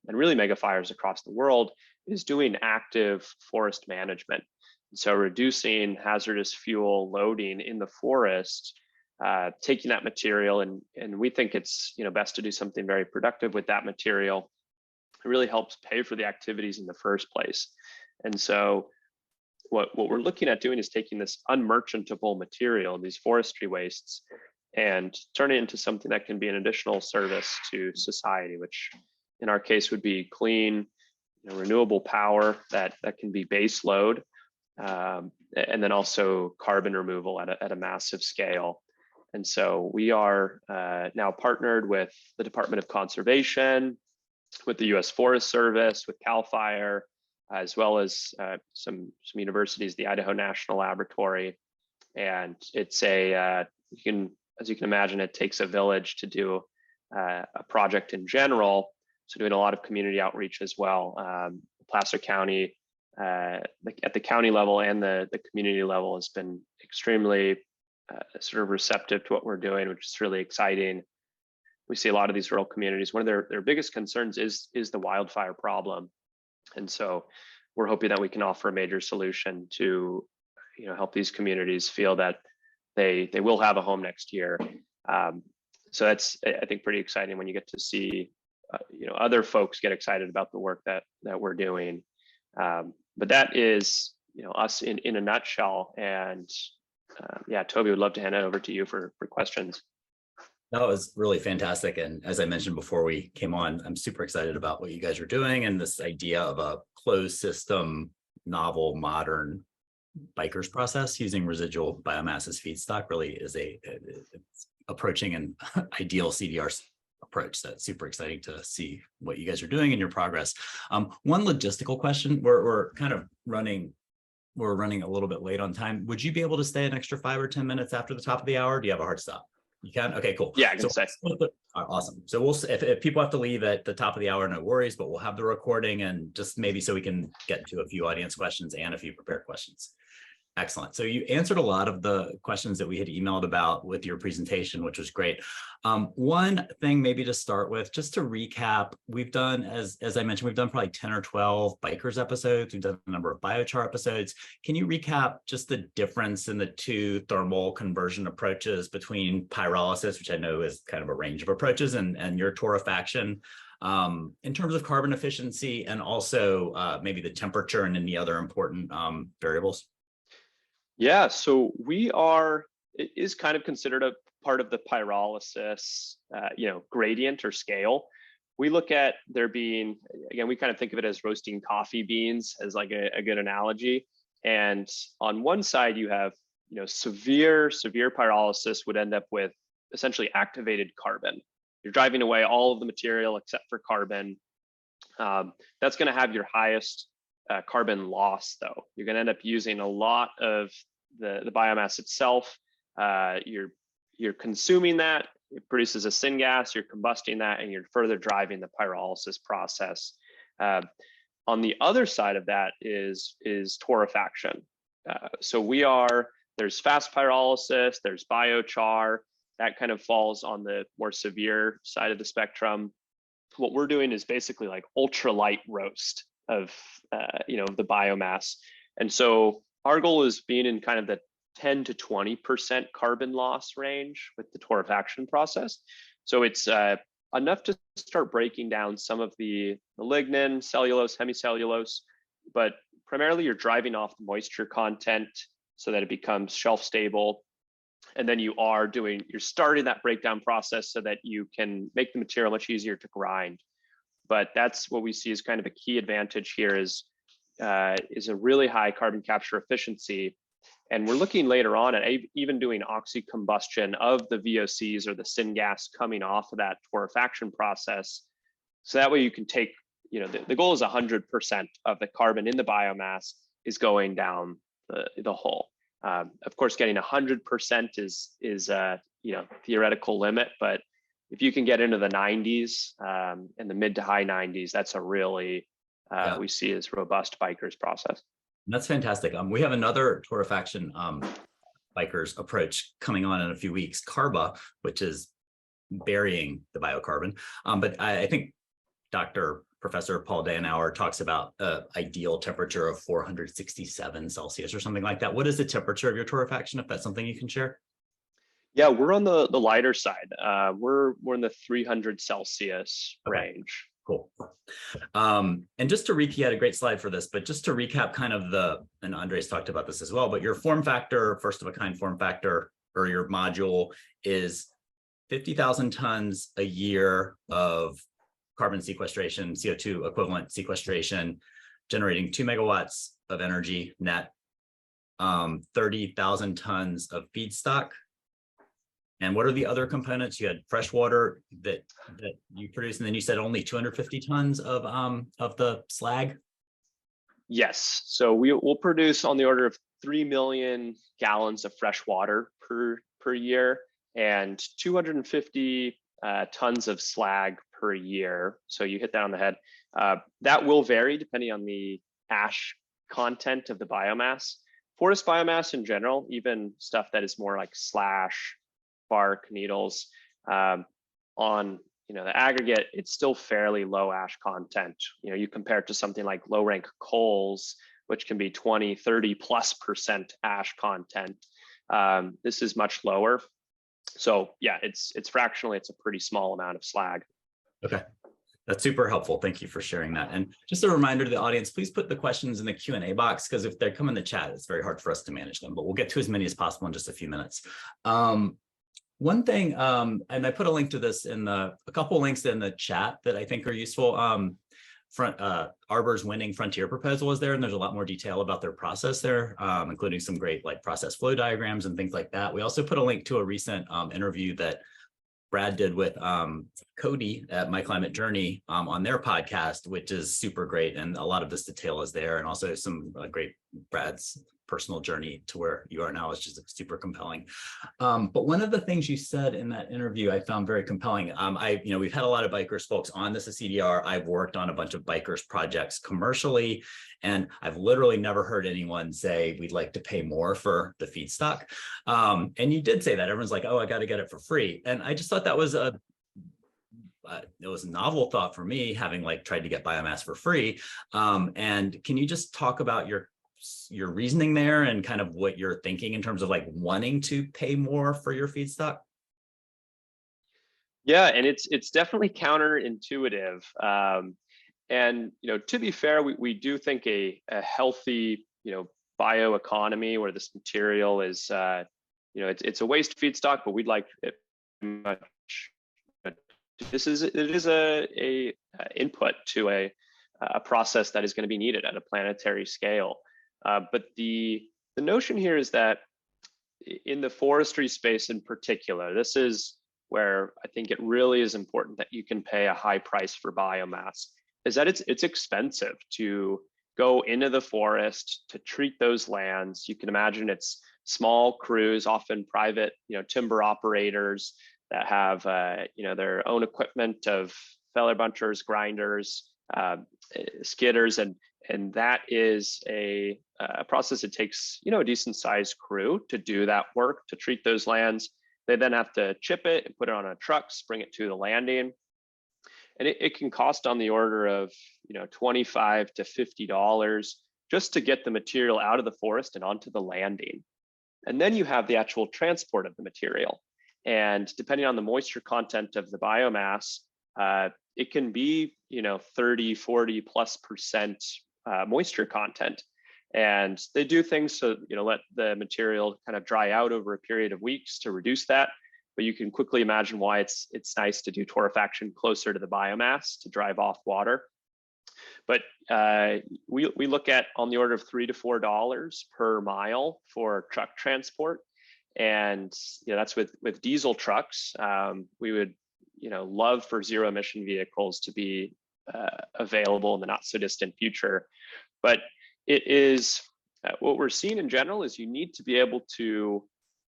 and really megafires across the world, is doing active forest management. So reducing hazardous fuel loading in the forest, taking that material, and we think it's best to do something very productive with that material. It really helps pay for the activities in the first place. And so what we're looking at doing is taking this unmerchantable material, these forestry wastes, and turn it into something that can be an additional service to society, which in our case would be clean, renewable power that can be base load, and then also carbon removal at a massive scale. And so we are now partnered with the Department of Conservation, with the U.S. Forest Service, with CAL FIRE, as well as some universities, the Idaho National Laboratory. And it's as you can imagine, it takes a village to do a project in general. So doing a lot of community outreach as well. Placer County, at the county level and the community level, has been extremely sort of receptive to what we're doing, which is really exciting. We see a lot of these rural communities, one of their biggest concerns is the wildfire problem. And so we're hoping that we can offer a major solution to help these communities feel that they will have a home next year. So that's, I think, pretty exciting when you get to see other folks get excited about the work that we're doing. But that is us in a nutshell. And yeah, Toby, would love to hand it over to you for questions. That was really fantastic. And as I mentioned before we came on, I'm super excited about what you guys are doing, and this idea of a closed system, novel, modern BiCRS process using residual biomass as feedstock really is it's approaching an ideal CDR approach. That's super exciting to see what you guys are doing and your progress. One logistical question, we're kind of running a little bit late on time. Would you be able to stay an extra 5 or 10 minutes after the top of the hour? Do you have a hard stop? You can? Okay, cool. Yeah, I can stay. Awesome. So we'll, if people have to leave at the top of the hour, no worries, but we'll have the recording, and just maybe so we can get to a few audience questions and a few prepared questions. Excellent. So you answered a lot of the questions that we had emailed about with your presentation, which was great. One thing maybe to start with, just to recap, we've done, as I mentioned, we've done probably 10 or 12 BiCRS episodes. We've done a number of biochar episodes. Can you recap just the difference in the two thermal conversion approaches between pyrolysis, which I know is kind of a range of approaches, and your torrefaction, in terms of carbon efficiency, and also maybe the temperature and any other important variables? Yeah, so it is kind of considered a part of the pyrolysis, gradient or scale. We look at there being, again, we kind of think of it as roasting coffee beans as like a good analogy. And on one side, you have, severe pyrolysis would end up with essentially activated carbon. You're driving away all of the material except for carbon. That's going to have your highest carbon loss, though. You're going to end up using a lot of the biomass itself. You're consuming that, it produces a syngas, you're combusting that, and you're further driving the pyrolysis process. On the other side of that is torrefaction. So there's fast pyrolysis, there's biochar, that kind of falls on the more severe side of the spectrum. What we're doing is basically like ultralight roast of the biomass. And so our goal is being in kind of the 10 to 20% carbon loss range with the torrefaction process. So it's enough to start breaking down some of the lignin, cellulose, hemicellulose, but primarily you're driving off the moisture content so that it becomes shelf stable. And then you're starting that breakdown process so that you can make the material much easier to grind. But that's what we see as kind of a key advantage here is a really high carbon capture efficiency. And we're looking later on at even doing oxy-combustion of the VOCs or the syngas coming off of that torrefaction process. So that way you can take, the goal is 100% of the carbon in the biomass is going down the hole. Of course, getting 100% is theoretical limit, but if you can get into the 90s and the mid to high 90s, that's a really, we see as robust BiCRS process. That's fantastic. We have another torrefaction BiCRS approach coming on in a few weeks, CARBA, which is burying the biocarbon. But I think Professor Paul Danauer talks about ideal temperature of 467 Celsius or something like that. What is the temperature of your torrefaction, if that's something you can share? Yeah, we're on the lighter side. We're in the 300 Celsius range. Cool. And just to recap, you had a great slide for this, but just to recap kind of and Andres talked about this as well, but your form factor, first of a kind form factor, or your module is 50,000 tons a year of carbon sequestration, CO2 equivalent sequestration, generating 2 megawatts of energy net, 30,000 tons of feedstock. And what are the other components? You had fresh water that you produce, and then you said only 250 tons of the slag. Yes, so we'll produce on the order of 3 million gallons of fresh water per year, and 250 tons of slag per year. So you hit that on the head. That will vary depending on the ash content of the biomass. Forest biomass in general, even stuff that is more like slash, bark, needles, on the aggregate, it's still fairly low ash content. You compare it to something like low rank coals, which can be 20, 30+% ash content. This is much lower. So yeah, it's fractionally, it's a pretty small amount of slag. Okay, that's super helpful. Thank you for sharing that. And just a reminder to the audience, please put the questions in the Q&A box, because if they come in the chat, it's very hard for us to manage them, but we'll get to as many as possible in just a few minutes. One thing, and I put a link to this in a couple links in the chat that I think are useful. Arbor's winning frontier proposal is there, and there's a lot more detail about their process there, including some great process flow diagrams and things like that. We also put a link to a recent interview that Brad did with Cody at My Climate Journey on their podcast, which is super great, and a lot of this detail is there, and also some great Brad's personal journey to where you are now is just super compelling. But one of the things you said in that interview I found very compelling. We've had a lot of BiCRS folks on This Is CDR. I've worked on a bunch of BiCRS projects commercially, and I've literally never heard anyone say we'd like to pay more for the feedstock. And you did say that. Everyone's like, oh, I got to get it for free. And I just thought that was it was a novel thought for me, having tried to get biomass for free. And can you just talk about your reasoning there and kind of what you're thinking in terms of wanting to pay more for your feedstock? Yeah, and it's definitely counterintuitive. And to be fair, we do think a healthy bioeconomy where this material is it's a waste feedstock, but we'd like it much. It is a input to a process that is going to be needed at a planetary scale. But the notion here is that in the forestry space in particular, this is where I think it really is important that you can pay a high price for biomass, is that it's expensive to go into the forest to treat those lands. You can imagine it's small crews, often private, timber operators that have their own equipment of feller bunchers, grinders, skidders, and that is a process. It takes a decent sized crew to do that work, to treat those lands. They then have to chip it and put it on a trucks, bring it to the landing, and it can cost on the order of $25 to $50 just to get the material out of the forest and onto the landing. And then you have the actual transport of the material, and depending on the moisture content of the biomass, it can be 30, 40+% moisture content. And they do things to let the material kind of dry out over a period of weeks to reduce that. But you can quickly imagine why it's nice to do torrefaction closer to the biomass to drive off water. But we look at on the order of $3 to $4 per mile for truck transport, and that's with diesel trucks. We would love for zero emission vehicles to be available in the not so distant future. But it is what we're seeing in general is you need to be able to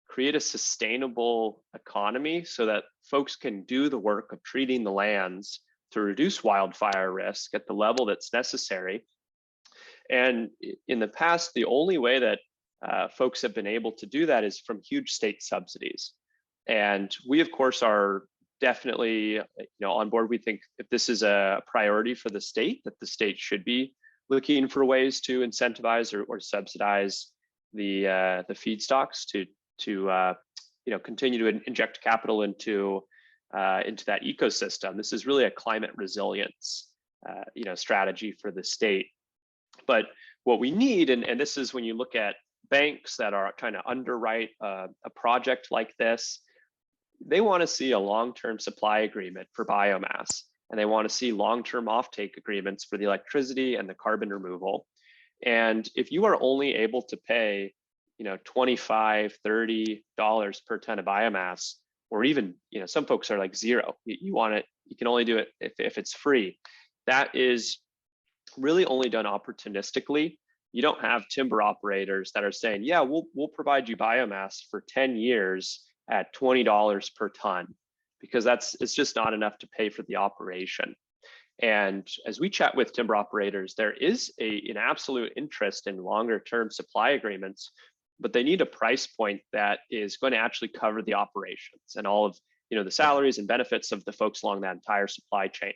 create a sustainable economy so that folks can do the work of treating the lands to reduce wildfire risk at the level that's necessary. And in the past, the only way that folks have been able to do that is from huge state subsidies. And we, of course, are definitely on board. We think if this is a priority for the state, that the state should be looking for ways to incentivize or subsidize the feedstocks to continue to inject capital into that ecosystem. This is really a climate resilience strategy for the state. But what we need, and this is when you look at banks that are trying to underwrite a project like this, they want to see a long-term supply agreement for biomass. and they want to see long-term offtake agreements for the electricity and the carbon removal. And if you are only able to pay, $25, $30 per ton of biomass, or even, some folks are like zero. You want it, you can only do it if it's free. That is really only done opportunistically. You don't have timber operators that are saying, yeah, we'll provide you biomass for 10 years at $20 per ton, because it's just not enough to pay for the operation. And as we chat with timber operators, there is an absolute interest in longer term supply agreements, but they need a price point that is going to actually cover the operations and all of the salaries and benefits of the folks along that entire supply chain.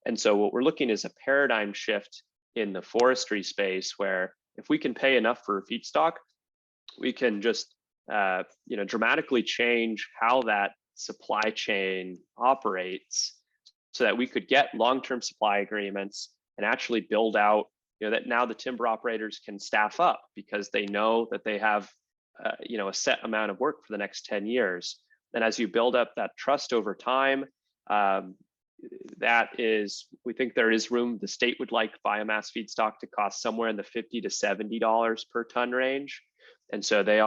And so what we're looking is a paradigm shift in the forestry space, where if we can pay enough for a feedstock, we can just dramatically change how that supply chain operates, so that we could get long-term supply agreements and actually build out, that now the timber operators can staff up because they know that they have a set amount of work for the next 10 years. And as you build up that trust over time, we think there is room. The state would like biomass feedstock to cost somewhere in the $50 to $70 per ton range. And so they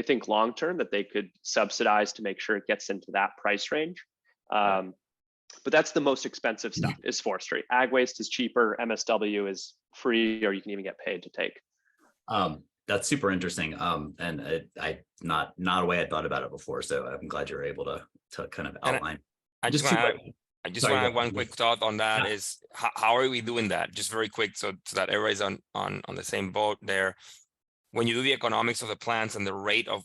think long-term that they could subsidize to make sure it gets into that price range. But that's the most expensive stuff, is forestry. Ag waste is cheaper, MSW is free, or you can even get paid to take. That's super interesting. And I not a way I thought about it before. So I'm glad you're able to kind of outline. I just want to add one quick thought on that. Is how are we doing that? Just very quick, so that everybody's on the same boat there. When you do the economics of the plants and the rate of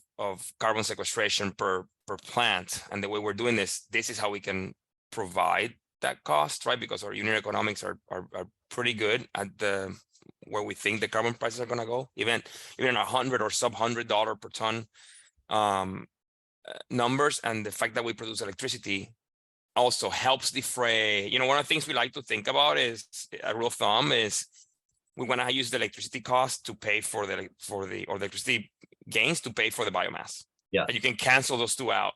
carbon sequestration per plant, and the way we're doing this is how we can provide that cost, right? Because our unit economics are pretty good at where we think the carbon prices are going to go, even $100 or sub $100 per ton numbers. And the fact that we produce electricity also helps defray. One of the things we like to think about is a rule of thumb is we want to use the electricity cost to pay for the electricity gains to pay for the biomass. Yeah, and you can cancel those two out.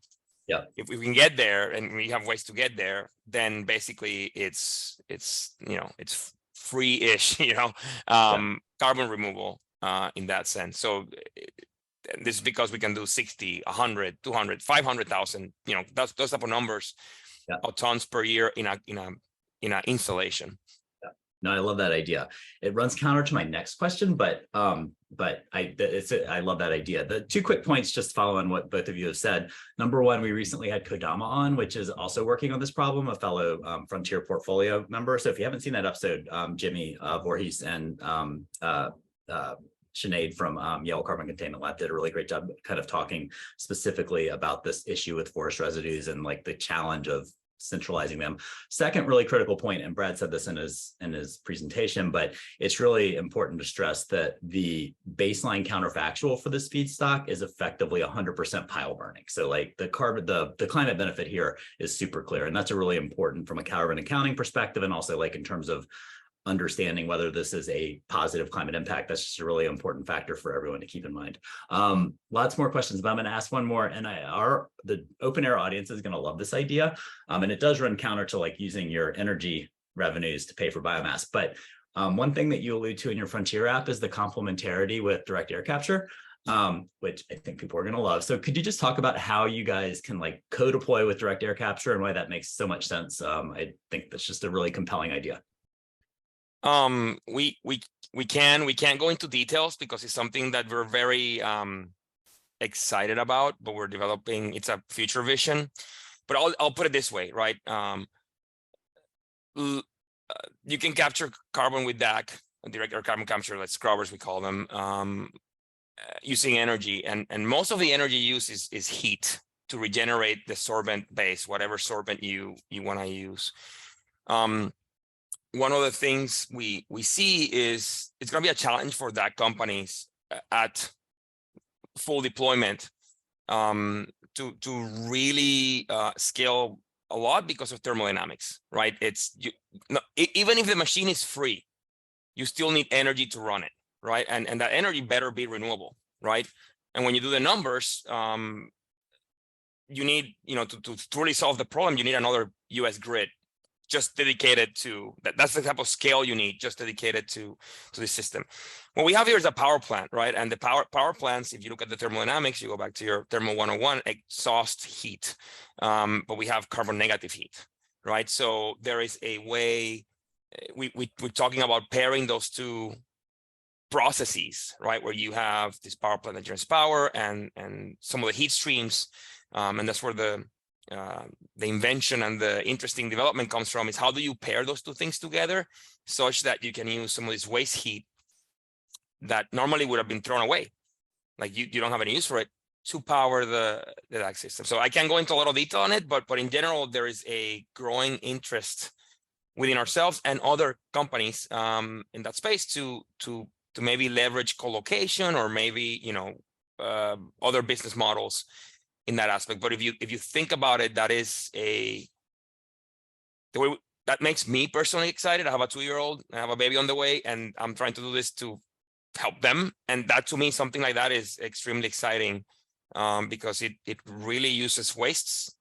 Yeah, if we can get there, and we have ways to get there, then basically it's free-ish, carbon removal in that sense. So this is because we can do 60, 100, 200, 500,000, those type of numbers of tons per year in a installation. No, I love that idea. It runs counter to my next question, but I love that idea. The two quick points, just follow on what both of you have said. Number one, we recently had Kodama on, which is also working on this problem, a fellow Frontier Portfolio member. So if you haven't seen that episode, Jimmy Voorhees and Sinead from Yale Carbon Containment Lab did a really great job kind of talking specifically about this issue with forest residues and like the challenge of centralizing them. Second really critical point, and Brad said this in his presentation, but it's really important to stress that the baseline counterfactual for this feedstock is effectively 100% pile burning. So like the climate benefit here is super clear, and that's a really important from a carbon accounting perspective, and also like in terms of understanding whether this is a positive climate impact. That's just a really important factor for everyone to keep in mind. Lots more questions, but I'm going to ask one more, and the OpenAir audience is going to love this idea, and it does run counter to like using your energy revenues to pay for biomass. But one thing that you allude to in your Frontier app is the complementarity with direct air capture, which I think people are going to love. So could you just talk about how you guys can like co-deploy with direct air capture and why that makes so much sense? I think that's just a really compelling idea. We can't go into details because it's something that we're very excited about, but we're developing. It's a future vision, but I'll put it this way, right? You can capture carbon with DAC, direct air carbon capture, like scrubbers we call them, using energy, and most of the energy used is heat to regenerate the sorbent base, whatever sorbent you want to use. One of the things we see is it's going to be a challenge for DAC companies at full deployment to really scale a lot because of thermodynamics, right? Even if the machine is free, you still need energy to run it, right? And that energy better be renewable, right? And when you do the numbers, you need, to truly solve the problem, you need another US grid just dedicated to that. That's the type of scale you need, just dedicated to the system. What we have here is a power plant, right? And the power plants, if you look at the thermodynamics, you go back to your thermo 101, exhaust heat, but we have carbon negative heat, right? So there is a way, we're talking about pairing those two processes, right? Where you have this power plant that generates power and some of the heat streams, and that's where the invention and the interesting development comes from, is how do you pair those two things together such that you can use some of this waste heat that normally would have been thrown away, like you don't have any use for it, to power the DAC system. So I can't go into a lot of detail on it, but in general, there is a growing interest within ourselves and other companies in that space to maybe leverage co-location or maybe, you know, other business models in that aspect. But if you think about it, that is that makes me personally excited. I have a 2-year-old, I have a baby on the way, and I'm trying to do this to help them. And that, to me, something like that is extremely exciting, because it really uses wastes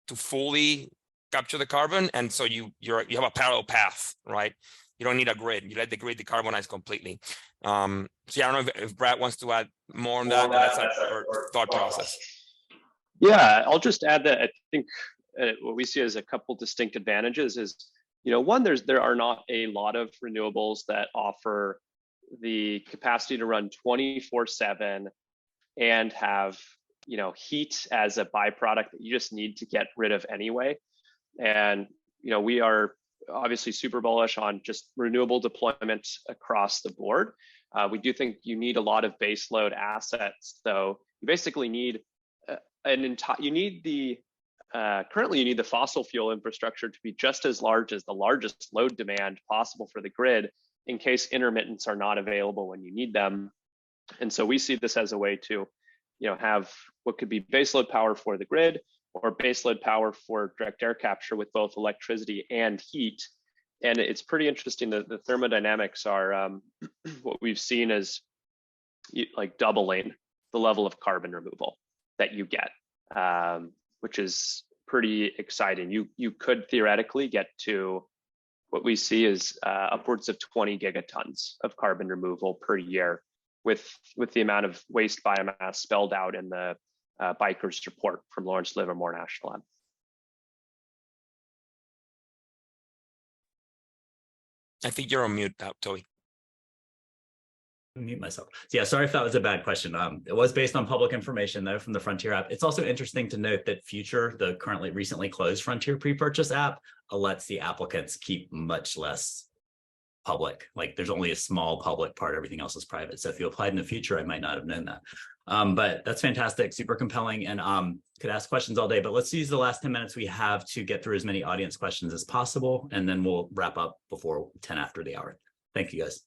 to fully capture the carbon. And so you have a parallel path, right? You don't need a grid. You let the grid decarbonize completely. So yeah, I don't know if Brad wants to add more on that. That's our thought process. Yeah, I'll just add that I think what we see as a couple distinct advantages is, you know, one, there are not a lot of renewables that offer the capacity to run 24/7 and have, you know, heat as a byproduct that you just need to get rid of anyway. And, you know, we are obviously super bullish on just renewable deployment across the board. We do think you need a lot of baseload assets, though. You basically need currently you need the fossil fuel infrastructure to be just as large as the largest load demand possible for the grid, in case intermittents are not available when you need them. And so we see this as a way to, you know, have what could be baseload power for the grid or baseload power for direct air capture with both electricity and heat. And it's pretty interesting that the thermodynamics are what we've seen as like doubling the level of carbon removal that you get, which is pretty exciting. You could theoretically get to what we see is upwards of 20 gigatons of carbon removal per year with the amount of waste biomass spelled out in the BiCRS report from Lawrence Livermore National Lab. I think you're on mute now, Toby. Mute myself. Yeah, sorry if that was a bad question. It was based on public information though from the Frontier app. It's also interesting to note that Future, the recently closed Frontier pre-purchase app, lets the applicants keep much less public. Like there's only a small public part, everything else is private. So if you applied in the future, I might not have known that. But that's fantastic, super compelling, and could ask questions all day, but let's use the last 10 minutes we have to get through as many audience questions as possible, and then we'll wrap up before 10 after the hour. Thank you, guys.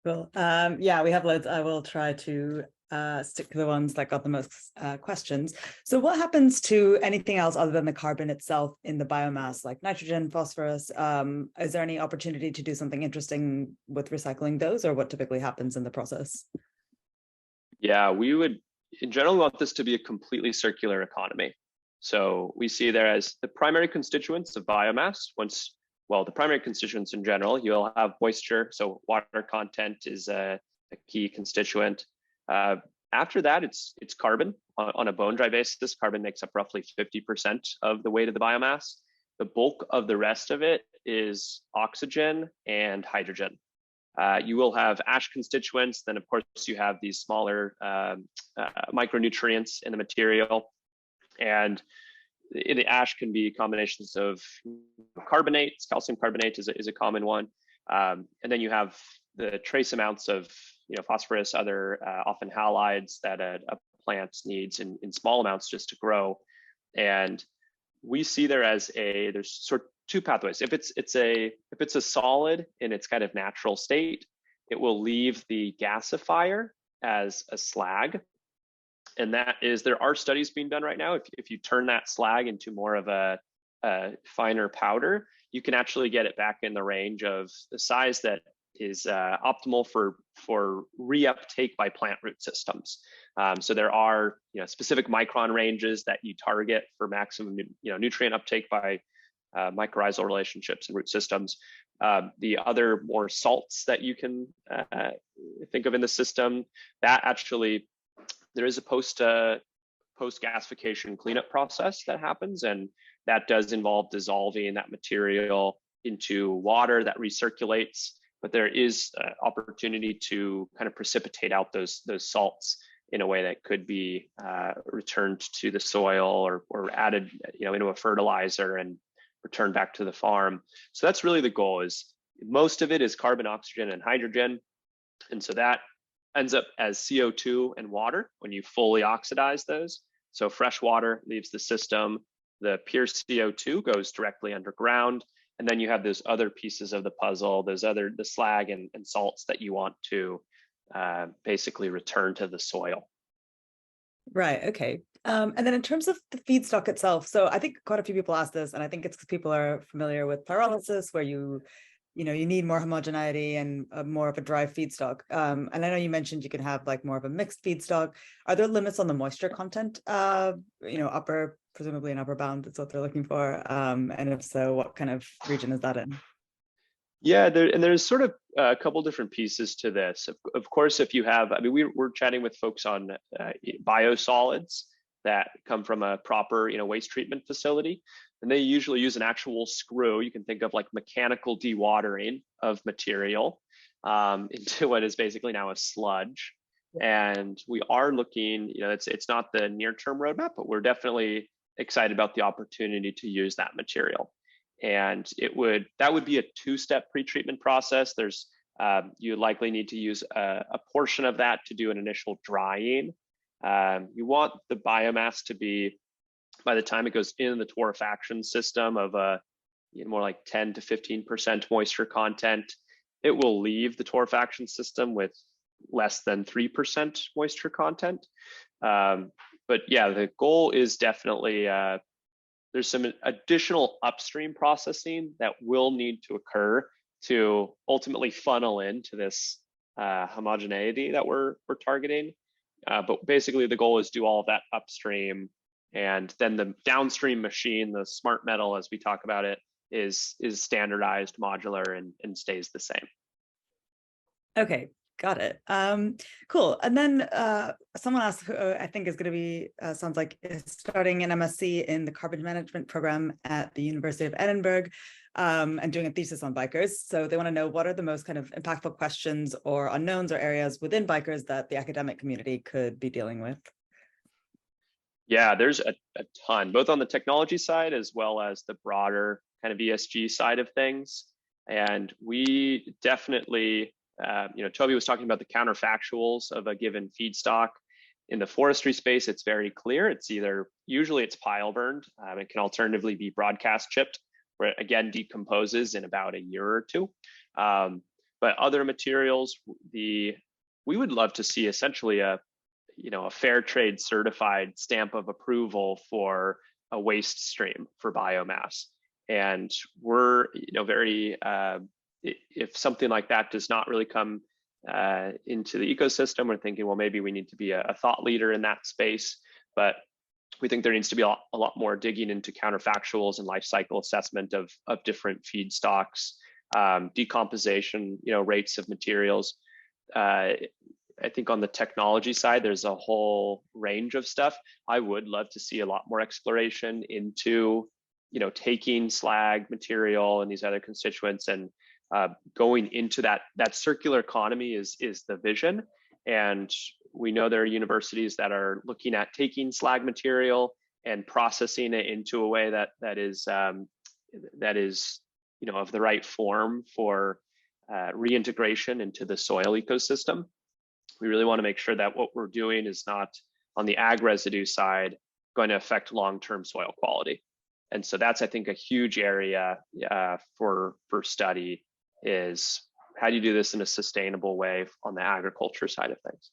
Cool. Yeah, we have loads. I will try to stick to the ones that got the most questions. So what happens to anything else other than the carbon itself in the biomass, like nitrogen, phosphorus? Is there any opportunity to do something interesting with recycling those, or what typically happens in the process? Yeah, we would in general want this to be a completely circular economy. So we see there as the primary constituents of biomass. The primary constituents in general, you'll have moisture, so water content is a key constituent. After that, it's carbon. On a bone dry basis, carbon makes up roughly 50% of the weight of the biomass. The bulk of the rest of it is oxygen and hydrogen. You will have ash constituents, then of course you have these smaller micronutrients in the material. And the ash can be combinations of carbonates. Calcium carbonate is a common one. And then you have the trace amounts of phosphorus, other often halides that a plant needs in small amounts just to grow. And we see there's sort of two pathways. If it's a solid in its kind of natural state, it will leave the gasifier as a slag. And there are studies being done right now. If you turn that slag into more of a finer powder, you can actually get it back in the range of the size that is optimal for reuptake by plant root systems. So there are specific micron ranges that you target for maximum nutrient uptake by mycorrhizal relationships and root systems. The other more salts that you can think of in the system, that actually, there is a post-gasification cleanup process that happens, and that does involve dissolving that material into water that recirculates, but there is opportunity to kind of precipitate out those salts in a way that could be returned to the soil or added, into a fertilizer and returned back to the farm. So that's really the goal. Is most of it is carbon, oxygen, and hydrogen, and so that ends up as CO2 and water when you fully oxidize those. So fresh water leaves the system, the pure CO2 goes directly underground, and then you have those other pieces of the puzzle, the slag and salts that you want to basically return to the soil. Right. Okay. And then in terms of the feedstock itself, so I think quite a few people ask this, and I think it's because people are familiar with pyrolysis, where you need more homogeneity and more of a dry feedstock. And I know you mentioned you can have like more of a mixed feedstock. Are there limits on the moisture content? Presumably an upper bound is what they're looking for. And if so, what kind of region is that in? Yeah, there's sort of a couple different pieces to this. Of course, if you have, we're chatting with folks on biosolids that come from a proper, waste treatment facility, and they usually use an actual screw. You can think of like mechanical dewatering of material into what is basically now a sludge. And we are looking, it's not the near-term roadmap, but we're definitely excited about the opportunity to use that material. And that would be a two-step pretreatment process. There's you likely need to use a portion of that to do an initial drying. You want the biomass to be, by the time it goes in the torrefaction system, of more like 10 to 15% moisture content. It will leave the torrefaction system with less than 3% moisture content. But yeah, the goal is definitely there's some additional upstream processing that will need to occur to ultimately funnel into this homogeneity that we're targeting. But basically the goal is do all of that upstream, and then the downstream machine, the smart metal as we talk about it, is standardized, modular, and stays the same. Okay. Got it. Cool. And then someone asked, who I think is going to be, sounds like is starting an MSc in the carbon management program at the University of Edinburgh and doing a thesis on BiCRS. So they want to know, what are the most kind of impactful questions or unknowns or areas within BiCRS that the academic community could be dealing with? Yeah, there's a ton, both on the technology side as well as the broader kind of ESG side of things. And we definitely, Toby was talking about the counterfactuals of a given feedstock. In the forestry space, it's very clear. Usually it's pile burned. It can alternatively be broadcast chipped, where it again decomposes in about a year or two. But other materials, we would love to see essentially a fair trade certified stamp of approval for a waste stream for biomass. And we're, very, if something like that does not really come into the ecosystem, we're thinking, well, maybe we need to be a thought leader in that space. But we think there needs to be a lot more digging into counterfactuals and life cycle assessment of different feedstocks, decomposition, rates of materials. I think on the technology side, there's a whole range of stuff. I would love to see a lot more exploration into, taking slag material and these other constituents and going into that circular economy is the vision. And we know there are universities that are looking at taking slag material and processing it into a way that is of the right form for reintegration into the soil ecosystem. We really want to make sure that what we're doing is not, on the ag residue side, going to affect long-term soil quality. And so that's, I think, a huge area for study, is how do you do this in a sustainable way on the agriculture side of things.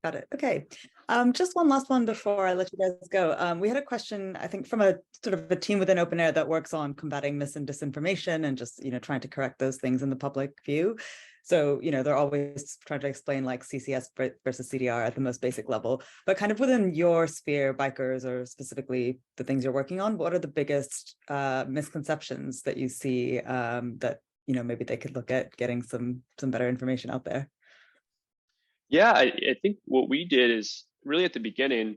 Got it. Okay. Just one last one before I let you guys go. We had a question, I think, from a sort of a team within OpenAir that works on combating mis and disinformation and just, trying to correct those things in the public view. So, they're always trying to explain like CCS versus CDR at the most basic level, but kind of within your sphere, BiCRS, or specifically the things you're working on, what are the biggest misconceptions that you see that, maybe they could look at getting some better information out there? Yeah, I think what we did is really at the beginning,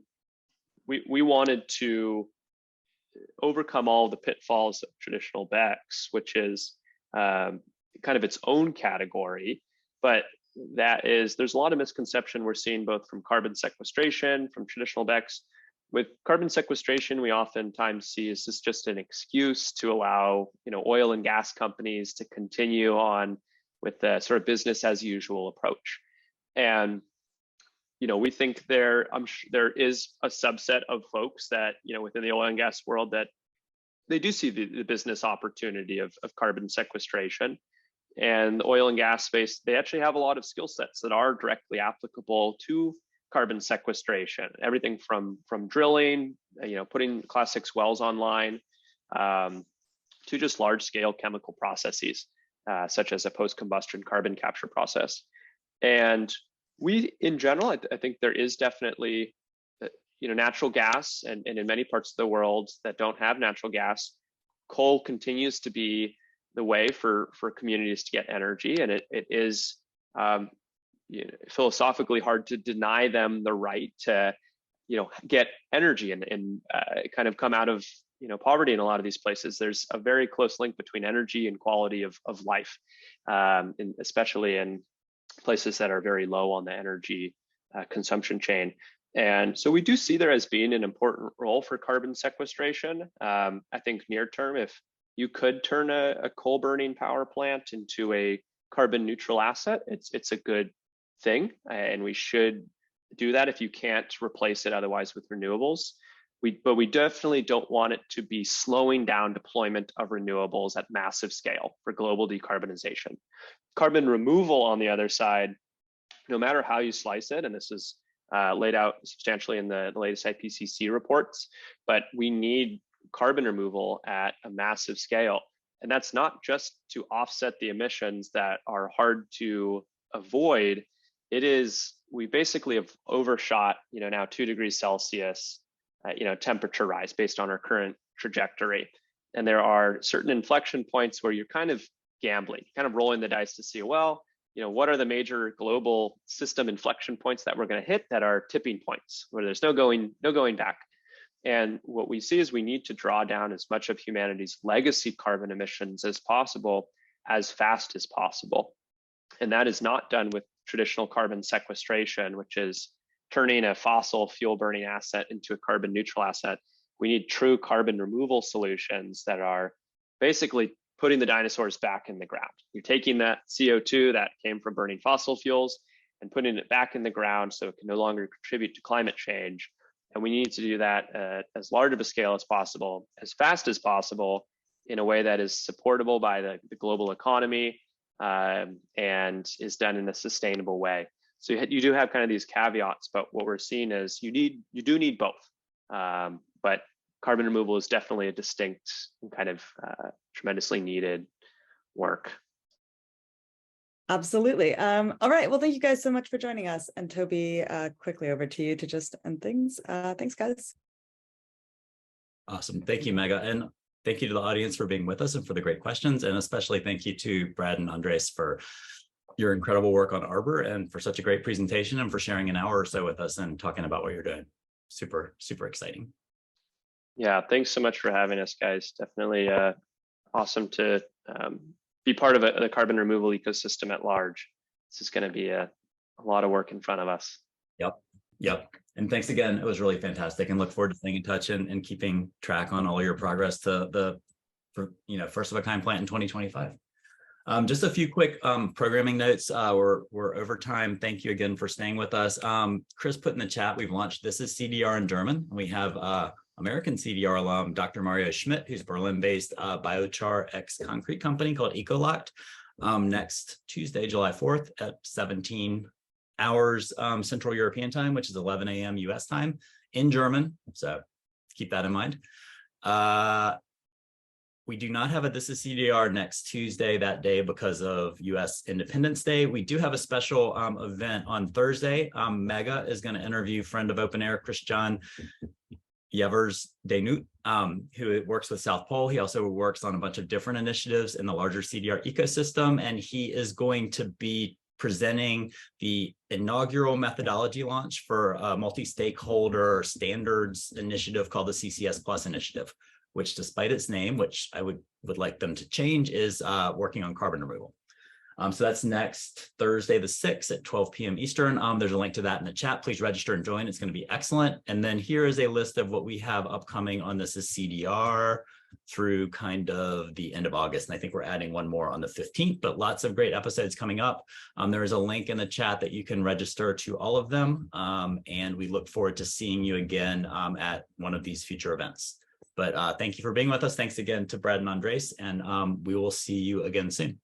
we wanted to overcome all the pitfalls of traditional BECCS, which is kind of its own category, but there's a lot of misconception we're seeing both from carbon sequestration, from traditional BECCS. With carbon sequestration, we oftentimes see is this just an excuse to allow oil and gas companies to continue on with the sort of business as usual approach. And we think there is a subset of folks that within the oil and gas world that they do see the business opportunity of carbon sequestration. And the oil and gas space, they actually have a lot of skill sets that are directly applicable to carbon sequestration. Everything from drilling, putting Class 6 wells online, to just large scale chemical processes, such as a post-combustion carbon capture process. And we, in general, I think there is definitely, natural gas, and in many parts of the world that don't have natural gas, coal continues to be the way for communities to get energy, and it is philosophically hard to deny them the right to, get energy and kind of come out of poverty in a lot of these places. There's a very close link between energy and quality of life, especially in places that are very low on the energy consumption chain. And so we do see there as being an important role for carbon sequestration. I think near term, if you could turn a coal burning power plant into a carbon neutral asset, it's a good thing, and we should do that if you can't replace it otherwise with renewables. But we definitely don't want it to be slowing down deployment of renewables at massive scale for global decarbonization. Carbon removal, on the other side, no matter how you slice it, and this is laid out substantially in the latest IPCC reports, but we need carbon removal at a massive scale. And that's not just to offset the emissions that are hard to avoid. It is, we basically have overshot, now 2 degrees Celsius, temperature rise based on our current trajectory. And there are certain inflection points where you're kind of gambling, kind of rolling the dice to see, well, what are the major global system inflection points that we're going to hit that are tipping points where there's no going back. And what we see is we need to draw down as much of humanity's legacy carbon emissions as possible, as fast as possible. And that is not done with traditional carbon sequestration, which is turning a fossil fuel burning asset into a carbon neutral asset. We need true carbon removal solutions that are basically putting the dinosaurs back in the ground. You're taking that CO2 that came from burning fossil fuels and putting it back in the ground so it can no longer contribute to climate change. And we need to do that at as large of a scale as possible, as fast as possible, in a way that is supportable by the global economy, and is done in a sustainable way. So you do have kind of these caveats, but what we're seeing is you do need both. But carbon removal is definitely a distinct and kind of tremendously needed work. Absolutely. All right. Well, thank you guys so much for joining us. And Toby, quickly over to you to just end things. Thanks, guys. Awesome. Thank you, Mega. And thank you to the audience for being with us and for the great questions. And especially thank you to Brad and Andres for your incredible work on Arbor and for such a great presentation and for sharing an hour or so with us and talking about what you're doing. Super, super exciting. Yeah, thanks so much for having us, guys. Definitely awesome to be part of the carbon removal ecosystem at large. This is going to be a lot of work in front of us. Yep. And thanks again. It was really fantastic, and look forward to staying in touch and keeping track on all your progress to the first of a kind plant in 2025. Just a few quick programming notes. We're over time. Thank you again for staying with us. Chris put in the chat, we've launched This Is CDR in German. We have American CDR alum, Dr. Mario Schmidt, who's Berlin-based biochar concrete company called Ecoloct, next Tuesday, July 4th at 17 hours Central European time, which is 11 a.m. US time in German. So keep that in mind. We do not have a This Is CDR next Tuesday that day because of US Independence Day. We do have a special event on Thursday. Mega is going to interview friend of OpenAir, Christian Yevers Denut, who works with South Pole. He also works on a bunch of different initiatives in the larger CDR ecosystem, and he is going to be presenting the inaugural methodology launch for a multi-stakeholder standards initiative called the CCS Plus initiative, which despite its name, which I would like them to change, is working on carbon removal. So that's next Thursday, the 6th at 12 p.m. Eastern. There's a link to that in the chat. Please register and join. It's going to be excellent. And then here is a list of what we have upcoming on This Is CDR through kind of the end of August. And I think we're adding one more on the 15th, but lots of great episodes coming up. There is a link in the chat that you can register to all of them. And we look forward to seeing you again at one of these future events. But thank you for being with us. Thanks again to Brad and Andres, and we will see you again soon.